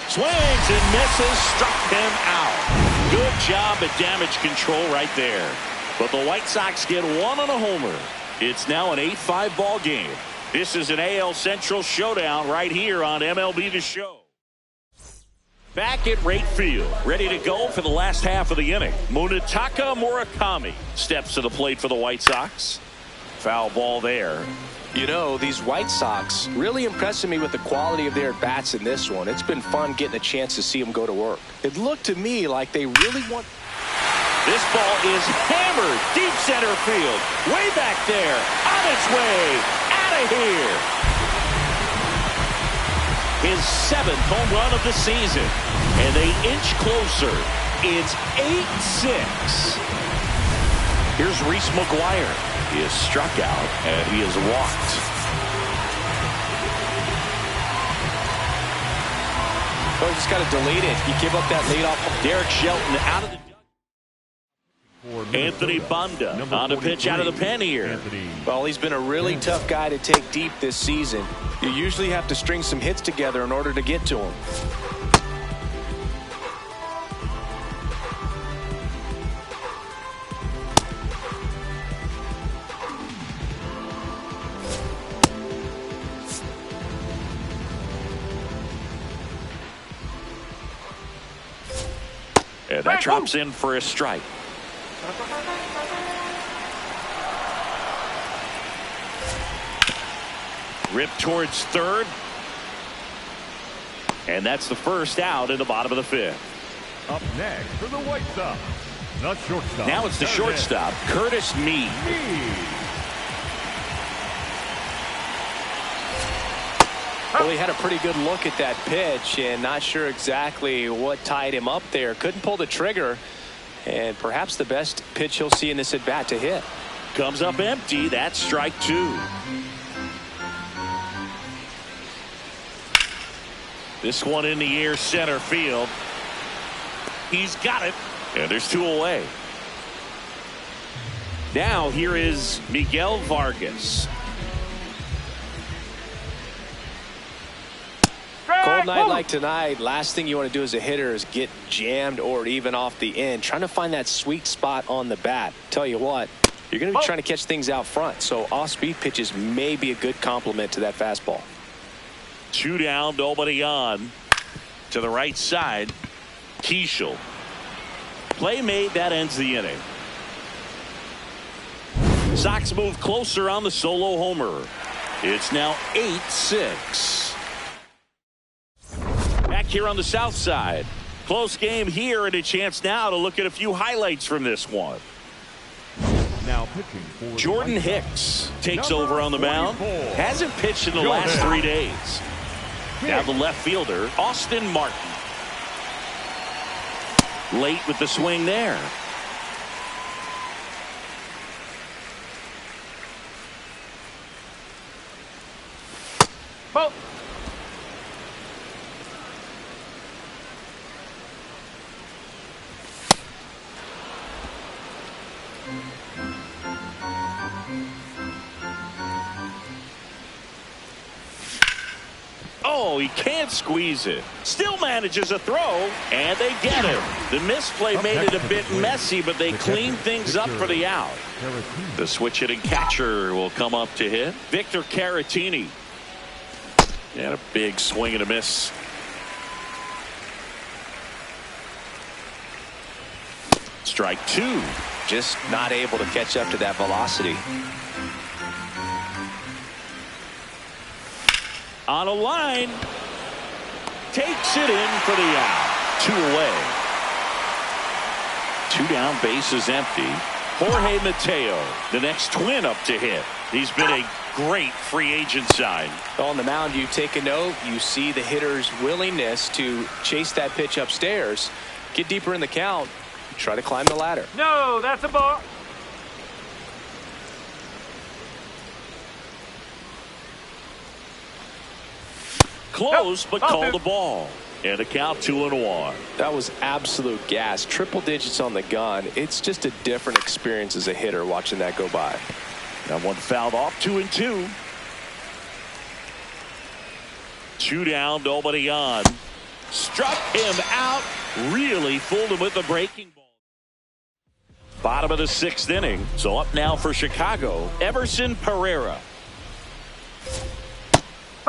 Swings and misses, struck him out. Good job at damage control right there. But the White Sox get one on a homer. It's now an 8-5 ball game. This is an AL Central showdown right here on MLB The Show. Back at right field, ready to go for the last half of the inning. Munetaka Murakami steps to the plate for the White Sox. Foul ball there. You know, these White Sox really impressing me with the quality of their bats in this one. It's been fun getting a chance to see them go to work. It looked to me like they really want. This ball is hammered deep center field. Way back there. On its way. Out of here. His 7th home run of the season. And they inch closer. It's 8-6. Here's Reese McGuire. He is struck out and he is walked. Oh, just got to delete it. He gave up that leadoff. Derek Shelton out of the. Anthony Banda on a pitch out of the pen here. Well, he's been a really tough guy to take deep this season. You usually have to string some hits together in order to get to him. And that drops in for a strike. Ripped towards third. And that's the first out in the bottom of the 5th. Up next for the White Sox, the shortstop. Now it's the shortstop, Curtis Mead. Well, he had a pretty good look at that pitch and not sure exactly what tied him up there. Couldn't pull the trigger. And perhaps the best pitch he'll see in this at bat to hit. Comes up empty. That's strike 2. This one in the air center field. He's got it. And there's 2 away. Now here is Miguel Vargas. Cold night like tonight, last thing you want to do as a hitter is get jammed or even off the end. Trying to find that sweet spot on the bat. Tell you what, you're going to be trying to catch things out front. So off-speed pitches may be a good complement to that fastball. 2 down, nobody on. To the right side, Keishel. Play made, that ends the inning. Sox move closer on the solo homer. It's now 8-6. Back here on the south side. Close game here and a chance now to look at a few highlights from this one. Now pitching for Jordan Hicks takes over on the mound. Hasn't pitched in the last 3 days. Now the left fielder, Austin Martin. Late with the swing there. Ball. Oh, he can't squeeze it. Still manages a throw, and they get him. The misplay made it a bit messy, but they cleaned things up for the out. The switch hitting catcher will come up to hit. Victor Caratini. And a big swing and a miss. Strike 2. Just not able to catch up to that velocity. On a line. Takes it in for the out. 2 away. 2 down, bases empty. Jorge Mateo, the next Twin up to hit. He's been a great free agent sign. On the mound, you take a note. You see the hitter's willingness to chase that pitch upstairs. Get deeper in the count. Try to climb the ladder. No, that's a ball. Close, but called the ball. And the count 2-1. That was absolute gas. Triple digits on the gun. It's just a different experience as a hitter watching that go by. That one fouled off. 2-2. 2 down, nobody on. Struck him out. Really fooled him with the breaking ball. Bottom of the 6th inning. So up now for Chicago, Everson Pereira.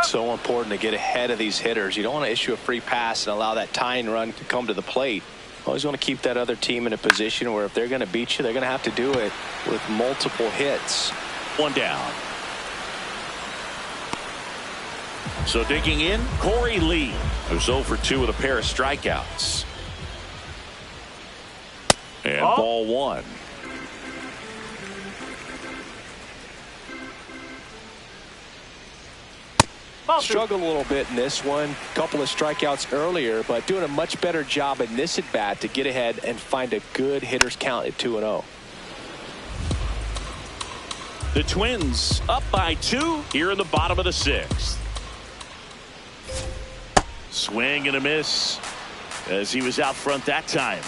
So important to get ahead of these hitters. You don't want to issue a free pass and allow that tying run to come to the plate. Always want to keep that other team in a position where if they're going to beat you, they're going to have to do it with multiple hits. 1 down. So digging in, Corey Lee, who's 0 for 2 with a pair of strikeouts. And ball 1. Struggled a little bit in this one. Couple of strikeouts earlier, but doing a much better job in this at bat to get ahead and find a good hitter's count at 2-0. The Twins up by 2 here in the bottom of the 6th. Swing and a miss as he was out front that time.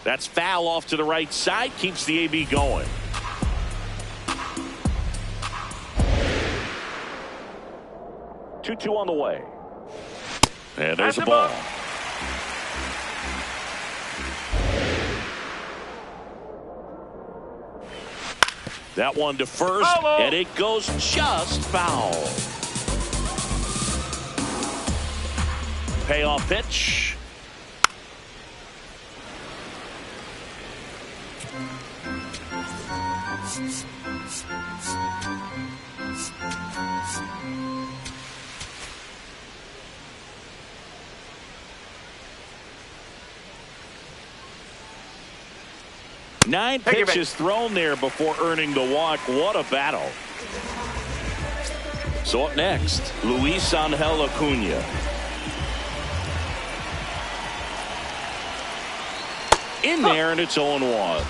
That's foul off to the right side. Keeps the AB going. Two on the way. And there's a ball. That one to first, and it goes just foul. Payoff pitch. Nine pitches thrown there before earning the walk. What a battle. So up next, Luis Angel Acuna. In there, and it's 0-1.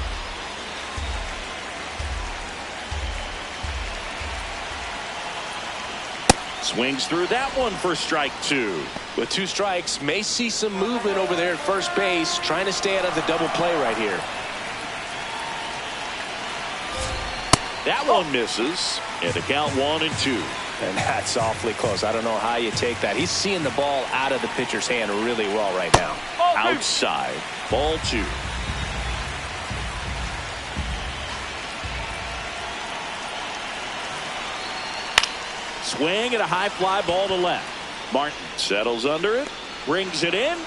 Swings through that one for strike 2. With 2 strikes, may see some movement over there at first base, trying to stay out of the double play right here. That one misses, and the count 1-2. And that's awfully close. I don't know how you take that. He's seeing the ball out of the pitcher's hand really well right now. Outside, ball 2. Swing and a high fly ball to left. Martin settles under it, brings it in.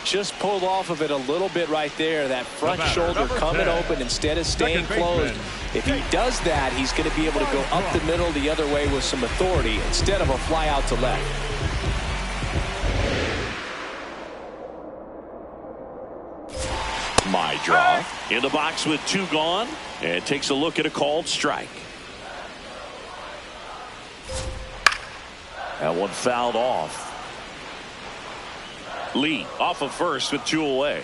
Just pulled off of it a little bit right there. That front shoulder coming open instead of staying closed. If he does that, he's going to be able to go up the middle the other way with some authority instead of a fly out to left. My draw in the box with 2 gone, and takes a look at a called strike. That one fouled off. Lee off of first with 2 away.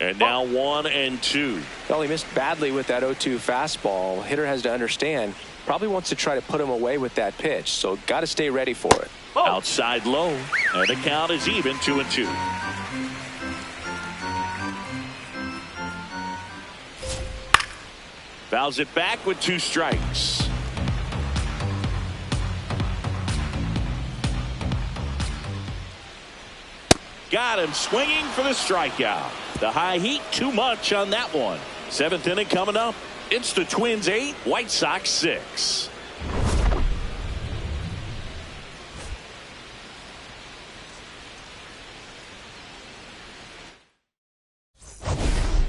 And now 1-2. Well, he missed badly with that 0-2 fastball. Hitter has to understand, probably wants to try to put him away with that pitch, so got to stay ready for it. Outside low, and the count is even 2-2. Fouls it back with 2 strikes. Got him swinging for the strikeout. The high heat, too much on that one. 7th inning coming up. It's the Twins 8, White Sox 6.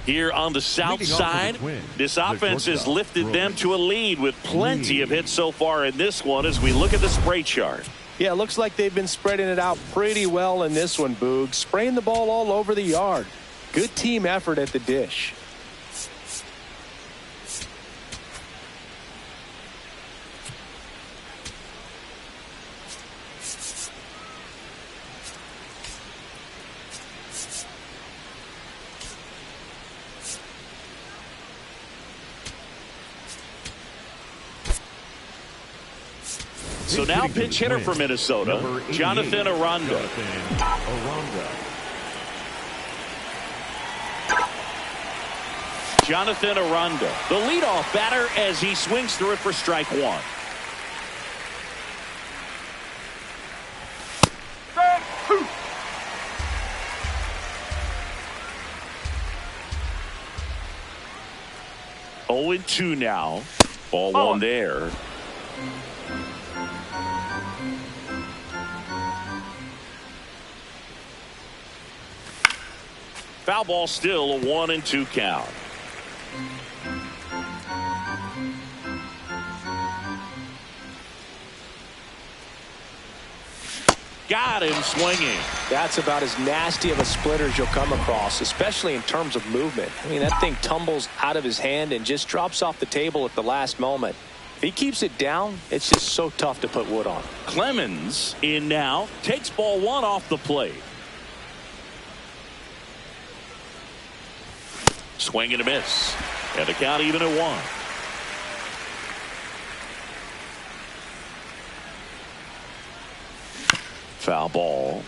Here on the south side, this offense has lifted them to a lead with plenty of hits so far in this one as we look at the spray chart. Yeah, it looks like they've been spreading it out pretty well in this one, Boog. Spraying the ball all over the yard. Good team effort at the dish. So now pinch hitter for Minnesota, Jonathan Aranda. Jonathan Aranda, the leadoff batter as he swings through it for strike one. Strike two. 0-2 now. Ball one there. Foul ball, still a 1-2 count. Got him swinging. That's about as nasty of a splitter as you'll come across, especially in terms of movement. I mean, that thing tumbles out of his hand and just drops off the table at the last moment. If he keeps it down, it's just so tough to put wood on. Clemens in now, takes ball one off the plate. Swing and a miss. And the count even at 1. Foul ball.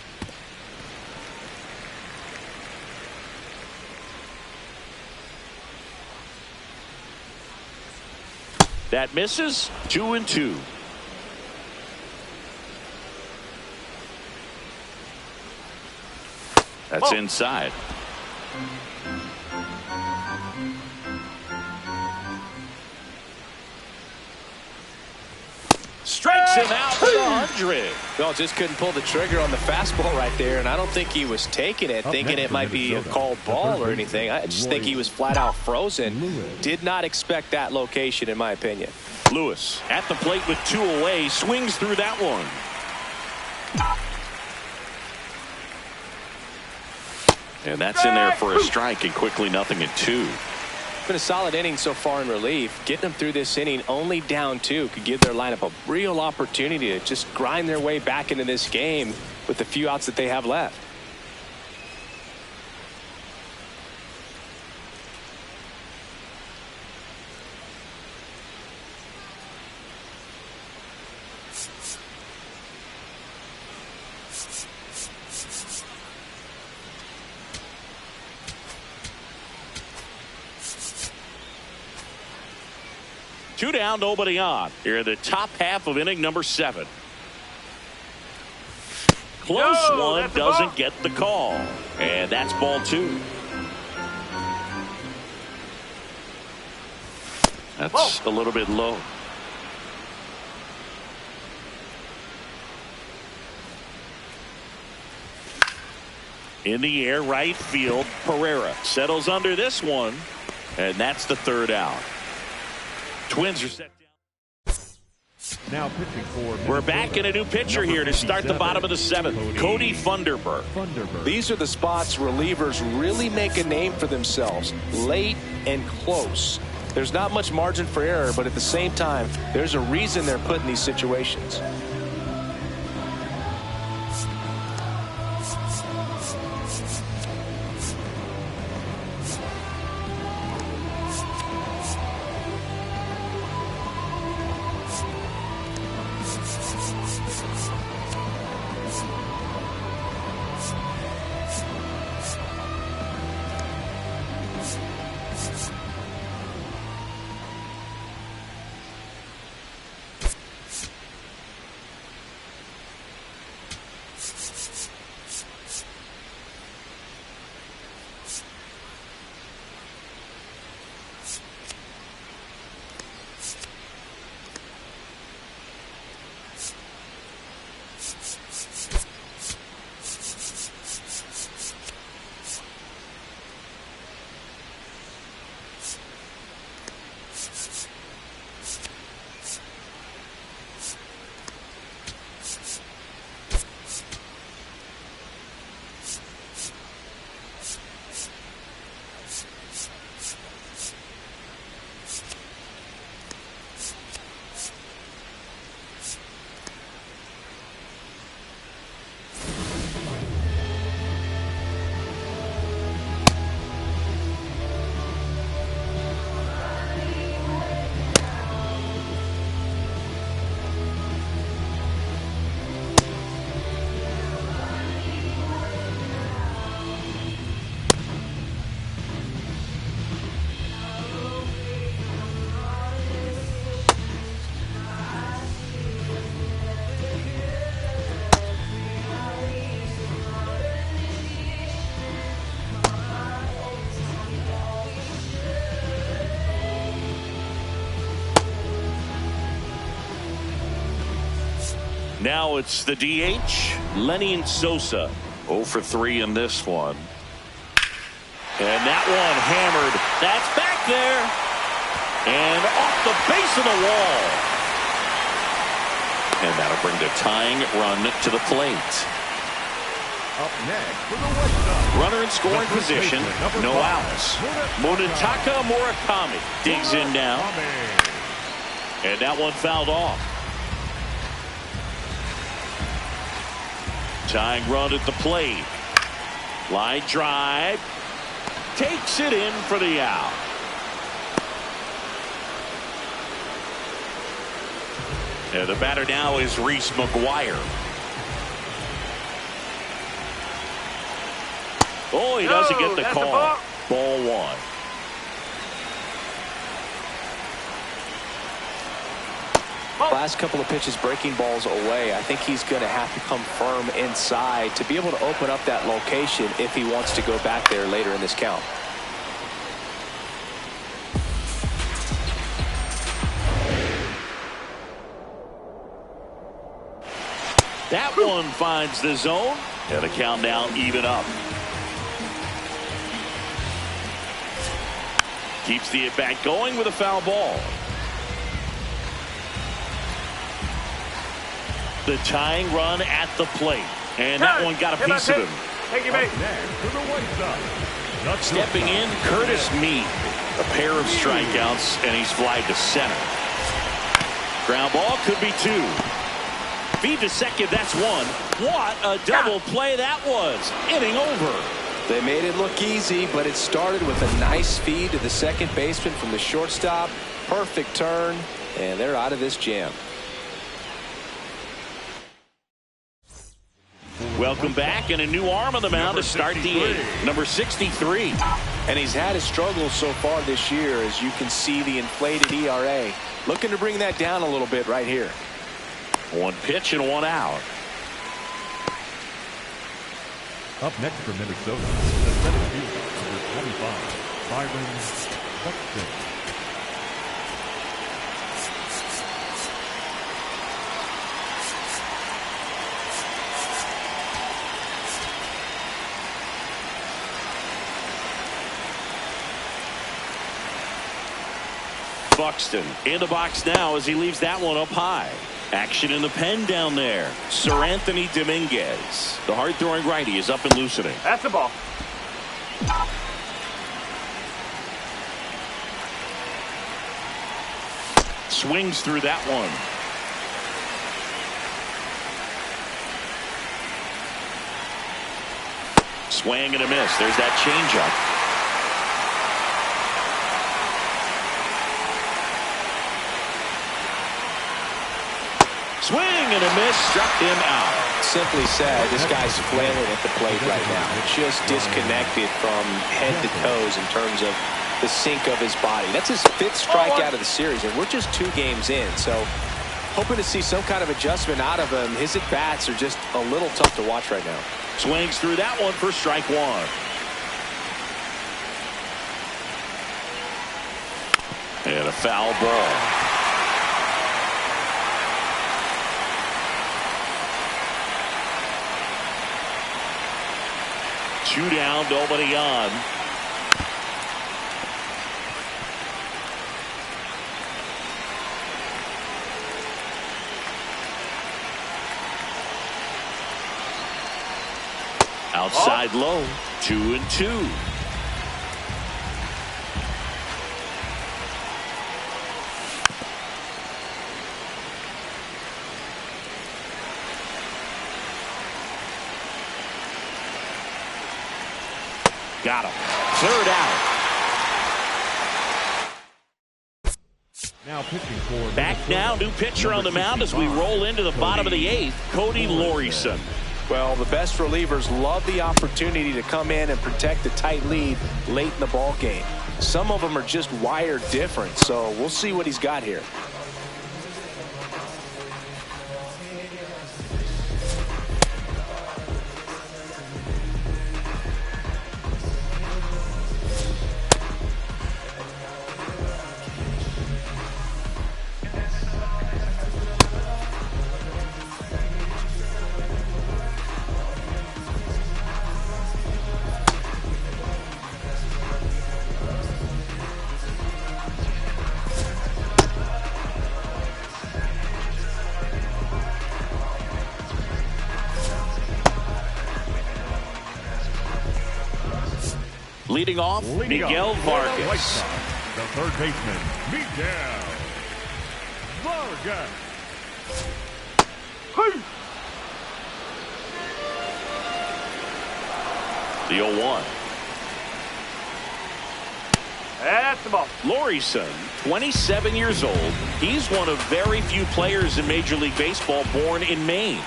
That misses. 2-2. That's inside. Strikes him out with 100. Well, just couldn't pull the trigger on the fastball right there, and I don't think he was taking it, thinking it might be a called ball or anything. I just think he was flat out frozen. Did not expect that location, in my opinion. Lewis at the plate with 2 away, swings through that one. And that's in there for a strike, and quickly 0-2. Been a solid inning so far in relief. Getting them through this inning only down 2 could give their lineup a real opportunity to just grind their way back into this game with the few outs that they have left. Two down, nobody on. Here in the top half of inning number 7. Close one, doesn't get the call. And that's ball 2. That's a little bit low. In the air, right field. Pereira settles under this one. And that's the 3rd out. Twins are set down. Now pitching for We're back in a new pitcher here to start the bottom of the 7th. Cody Funderburk. These are the spots relievers really make a name for themselves. Late and close. There's not much margin for error, but at the same time, there's a reason they're put in these situations. Now it's the DH, Lenny Sosa. 0 for 3 in this one. And that one hammered. That's back there. And off the base of the wall. And that'll bring the tying run to the plate. Up next for the White Sox. Runner in scoring position. No outs. Munetaka Murakami digs in now. And that one fouled off. Tying run at the plate. Line drive. Takes it in for the out. And the batter now is Reese McGuire. Oh, he doesn't get the call. Ball 1. Last couple of pitches breaking balls away. I think he's going to have to come firm inside to be able to open up that location if he wants to go back there later in this count. That one finds the zone, and the count now even up. Keeps the at-bat going with a foul ball. The tying run at the plate, and that one got a piece of him. Thank you, mate. Stepping in, Curtis Mead. A pair of strikeouts, and he's flied to center. Ground ball could be 2. Feed to second, that's 1. What a double play that was. Inning over. They made it look easy, but it started with a nice feed to the second baseman from the shortstop. Perfect turn, and they're out of this jam. Welcome back, and a new arm on the mound to start the 8th. Number 63. And he's had his struggles so far this year, as you can see the inflated ERA. Looking to bring that down a little bit right here. 1 pitch and 1 out. Up next for Minnesota, the center fielder, number 25, Byron Buxton. Buxton in the box now as he leaves that one up high. Action in the pen down there. Sir Anthony Dominguez. The hard-throwing righty is up and loosening. That's the ball. Swings through that one. Swing and a miss. There's that changeup. Swing and a miss, struck him out. Simply said, this guy's flailing at the plate right now. Just disconnected from head to toes in terms of the sink of his body. That's his 5th strikeout of the series, and we're just 2 games in. So hoping to see some kind of adjustment out of him. His at-bats are just a little tough to watch right now. Swings through that one for strike 1. And a foul ball. Two down, nobody on. Outside low, 2-2. Got him. 3rd out. Now pitching for back now, new pitcher on the mound as we roll into the bottom of the 8th, Cody Laureson. Well, the best relievers love the opportunity to come in and protect the tight lead late in the ball game. Some of them are just wired different, so we'll see what he's got here. Leading off, Miguel White Vargas. Sox, the third baseman, Miguel Vargas. The 0-1. That's the ball. Lorison, 27 years old. He's one of very few players in Major League Baseball born in Maine.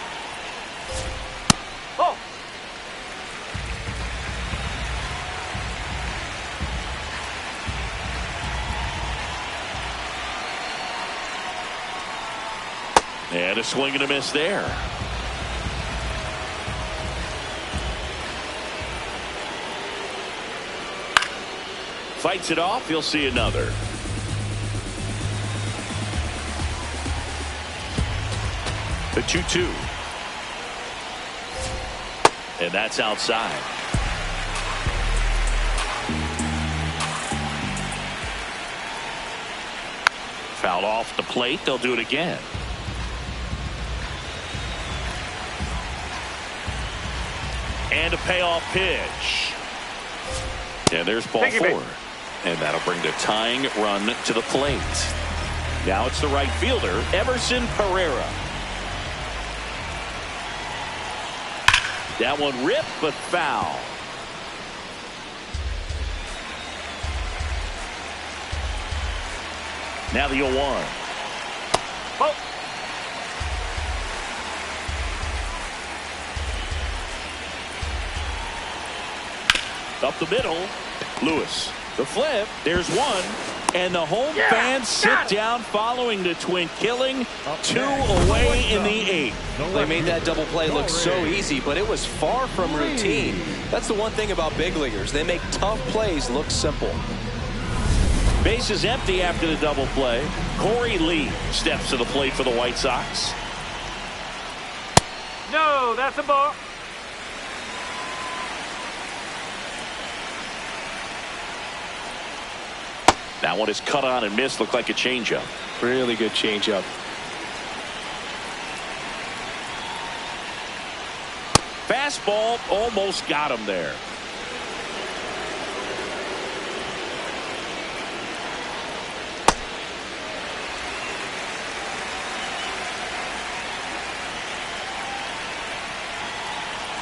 Oh. And a swing and a miss there. Fights it off. He'll see another. The 2-2. And that's outside. Fouled off the plate. They'll do it again. And a payoff pitch. And there's ball four. And that'll bring the tying run to the plate. Now it's the right fielder, Emerson Pereira. That one ripped, but foul. Now the 0-1. Oh. Up the middle, Lewis. The flip, there's one, and the home fans sit down following the twin killing. 2 away in the 8th. They made that double play look so easy, but it was far from routine. That's the one thing about big leaguers. They make tough plays look simple. Base is empty after the double play. Corey Lee steps to the plate for the White Sox. No, that's a ball. That one is cut on and missed. Looked like a changeup. Really good changeup. Fastball almost got him there.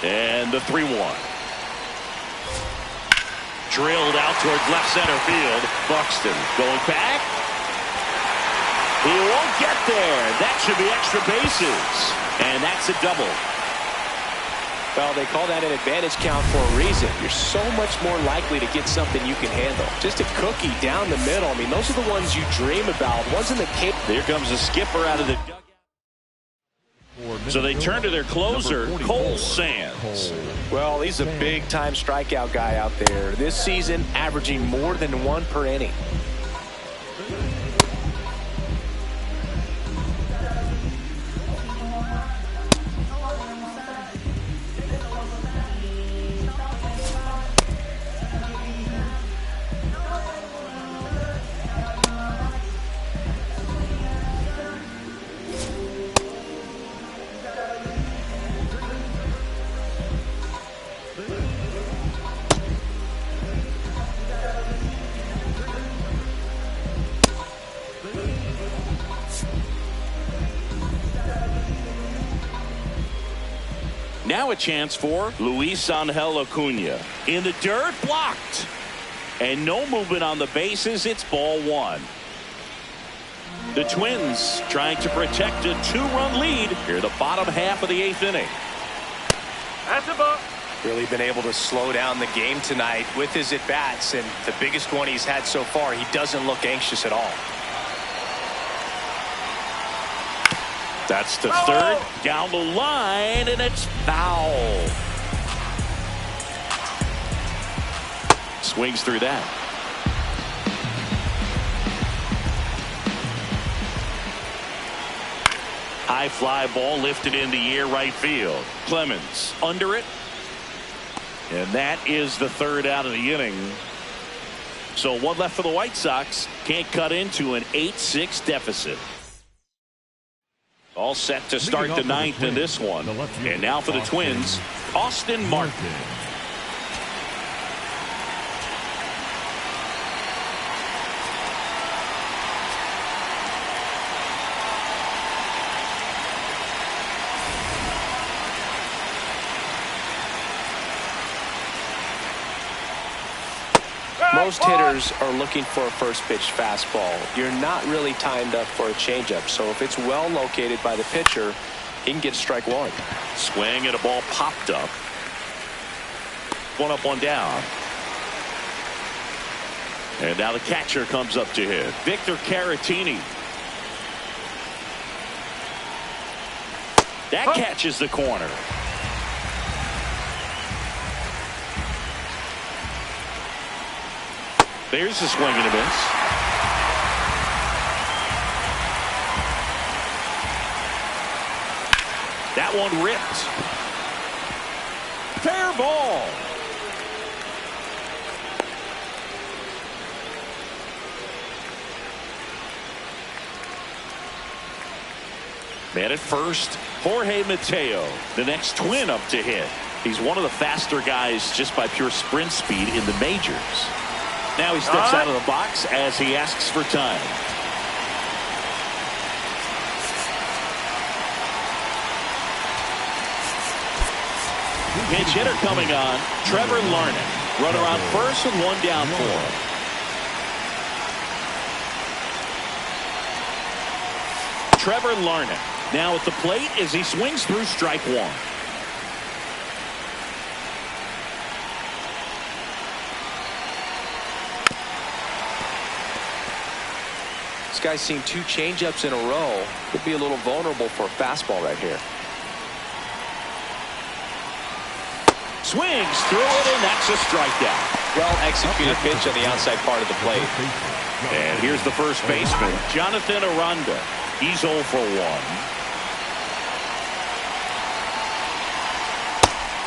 And the 3-1. Drilled out towards left center field. Buxton going back. He won't get there. That should be extra bases. And that's a double. Well, they call that an advantage count for a reason. You're so much more likely to get something you can handle. Just a cookie down the middle. I mean, those are the ones you dream about. Ones in the cape. Here comes a skipper out of the dugout. So they turn to their closer, Cole Sands. Well, he's a big-time strikeout guy out there. This season, averaging more than 1 per inning. Now a chance for Luis Angel Acuna. In the dirt, blocked. And no movement on the bases. It's ball 1. The Twins trying to protect a 2-run lead here the bottom half of the 8th inning. That's a ball. Really been able to slow down the game tonight with his at-bats, and the biggest one he's had so far, he doesn't look anxious at all. That's the third, down the line, and it's foul. Swings through that. High fly ball lifted in the air, right field. Clemens under it. And that is the 3rd out of the inning. So 1 left for the White Sox. Can't cut into an 8-6 deficit. All set to start the 9th in this one. And now for the Twins, Austin Martin. Most hitters are looking for a first pitch fastball. You're not really timed up for a changeup. So if it's well located by the pitcher, he can get strike one. Swing and a ball popped up. One up, one down. And now the catcher comes up to hit. Victor Caratini. That catches the corner. There's a swing and a miss. That one ripped. Fair ball. Man at first, Jorge Mateo, the next twin up to hit. He's one of the faster guys just by pure sprint speed in the majors. Now he steps out of the box as he asks for time. Pinch hitter coming on, Trevor Larnach. Runner on first and one down for him. Trevor Larnach now at the plate as he swings through strike one. This guy's seen two changeups in a row. Could be a little vulnerable for a fastball right here. Swings through it, and that's a strikeout. Well executed pitch on the outside part of the plate. And here's the first baseman, Jonathan Aranda. He's 0 for 1.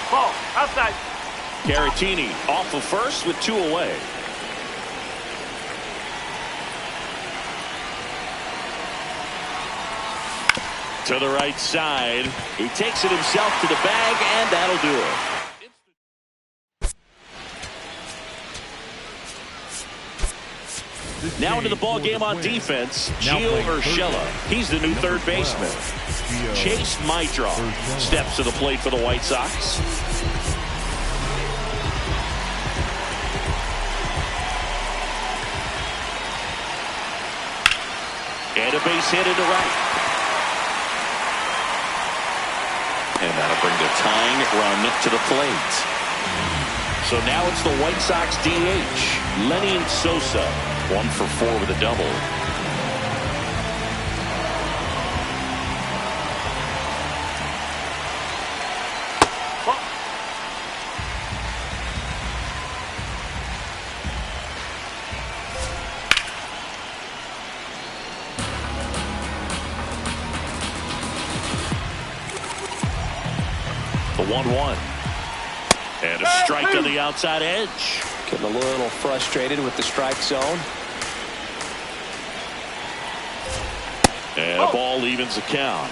Ball. Outside. Caratini off of first with 2 away. To the right side. He takes it himself to the bag, and that'll do it. Now into the ball game on defense, Gio Urshela. He's the new third baseman. Chase Maidra steps to the plate for the White Sox. And a base hit into right. And that'll bring the tying run to the plate. So now it's the White Sox DH, Lenny Sosa. 1 for 4 with a double. The 1-1. And a strike on the outside edge. Getting a little frustrated with the strike zone. And a ball evens the count.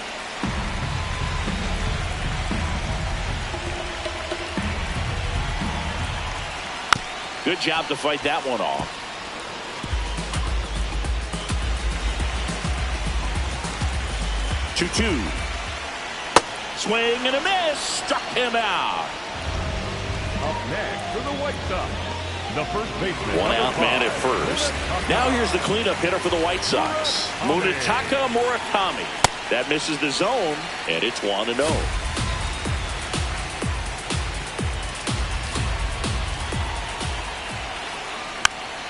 Good job to fight that one off. Two. Swing and a miss. Struck him out. Up next for the White Sox, the first baseman. One out man at first. Now here's the cleanup hitter for the White Sox, Munetaka Murakami. That misses the zone, and it's 1-0.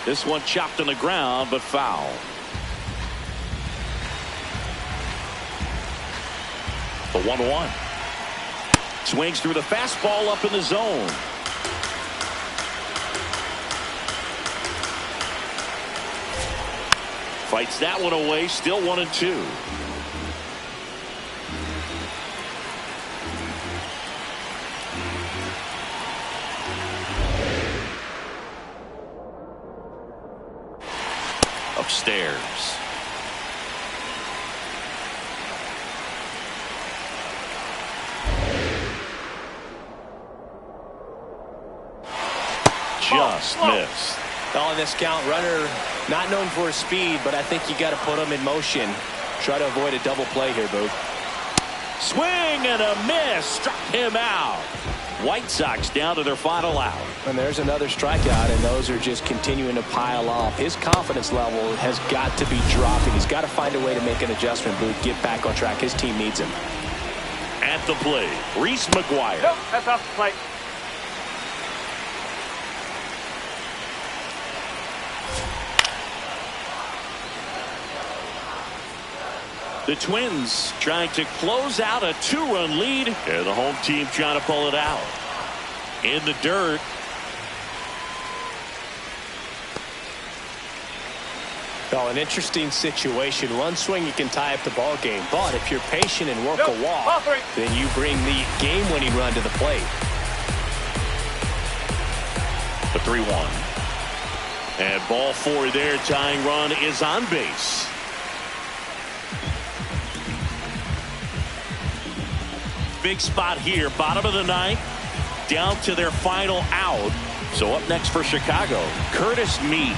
This one chopped on the ground, but foul. The 1-1. Swings through the fastball up in the zone. Fights that one away, still 1-2. Upstairs. Just missed. On this count, runner not known for his speed, but I think you got to put him in motion. Try to avoid a double play here, Booth. Swing and a miss. Struck him out. White Sox down to their final out. And there's another strikeout, and those are just continuing to pile up. His confidence level has got to be dropping. He's got to find a way to make an adjustment, Booth, get back on track. His team needs him. At the plate, Reese McGuire. Nope, that's off the plate. The Twins trying to close out a 2-run lead, and the home team trying to pull it out. In the dirt. Well, an interesting situation. One swing, you can tie up the ball game. But if you're patient and work a walk, then you bring the game-winning run to the plate. The 3-1. And ball 4 there. Tying run is on base. Big spot here. Bottom of the ninth. Down to their final out. So up next for Chicago, Curtis Mead.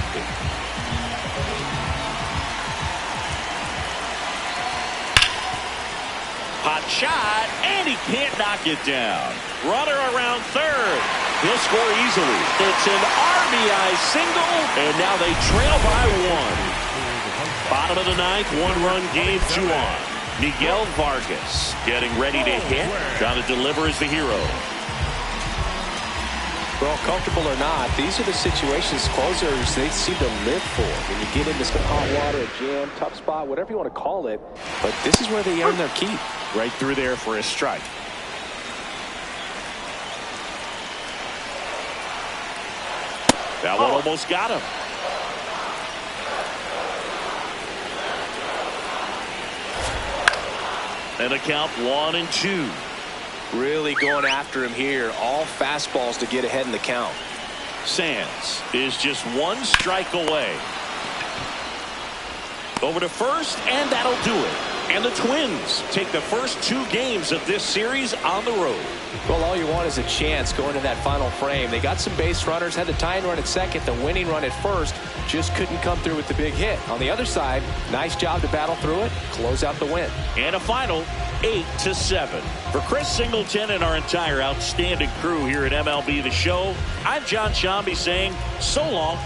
Hot shot, and he can't knock it down. Runner around third. He'll score easily. It's an RBI single, and now they trail by 1. Bottom of the ninth, 1-run game, 2 on. Miguel Vargas getting ready to hit. Trying to deliver as the hero. Well, comfortable or not, these are the situations closers they seem to live for. When you get into some hot water, a jam, tough spot, whatever you want to call it. But this is where they earn their keep. Right through there for a strike. That one almost got him. And the count 1-2. Really going after him here. All fastballs to get ahead in the count. Sands is just 1 strike away. Over to first, and that'll do it. And the Twins take the first 2 games of this series on the road. Well, all you want is a chance going to that final frame. They got some base runners, had the tying run at second, the winning run at first, just couldn't come through with the big hit. On the other side, nice job to battle through it, close out the win. And a final 8-7. For Chris Singleton and our entire outstanding crew here at MLB The Show, I'm John Shambi saying so long.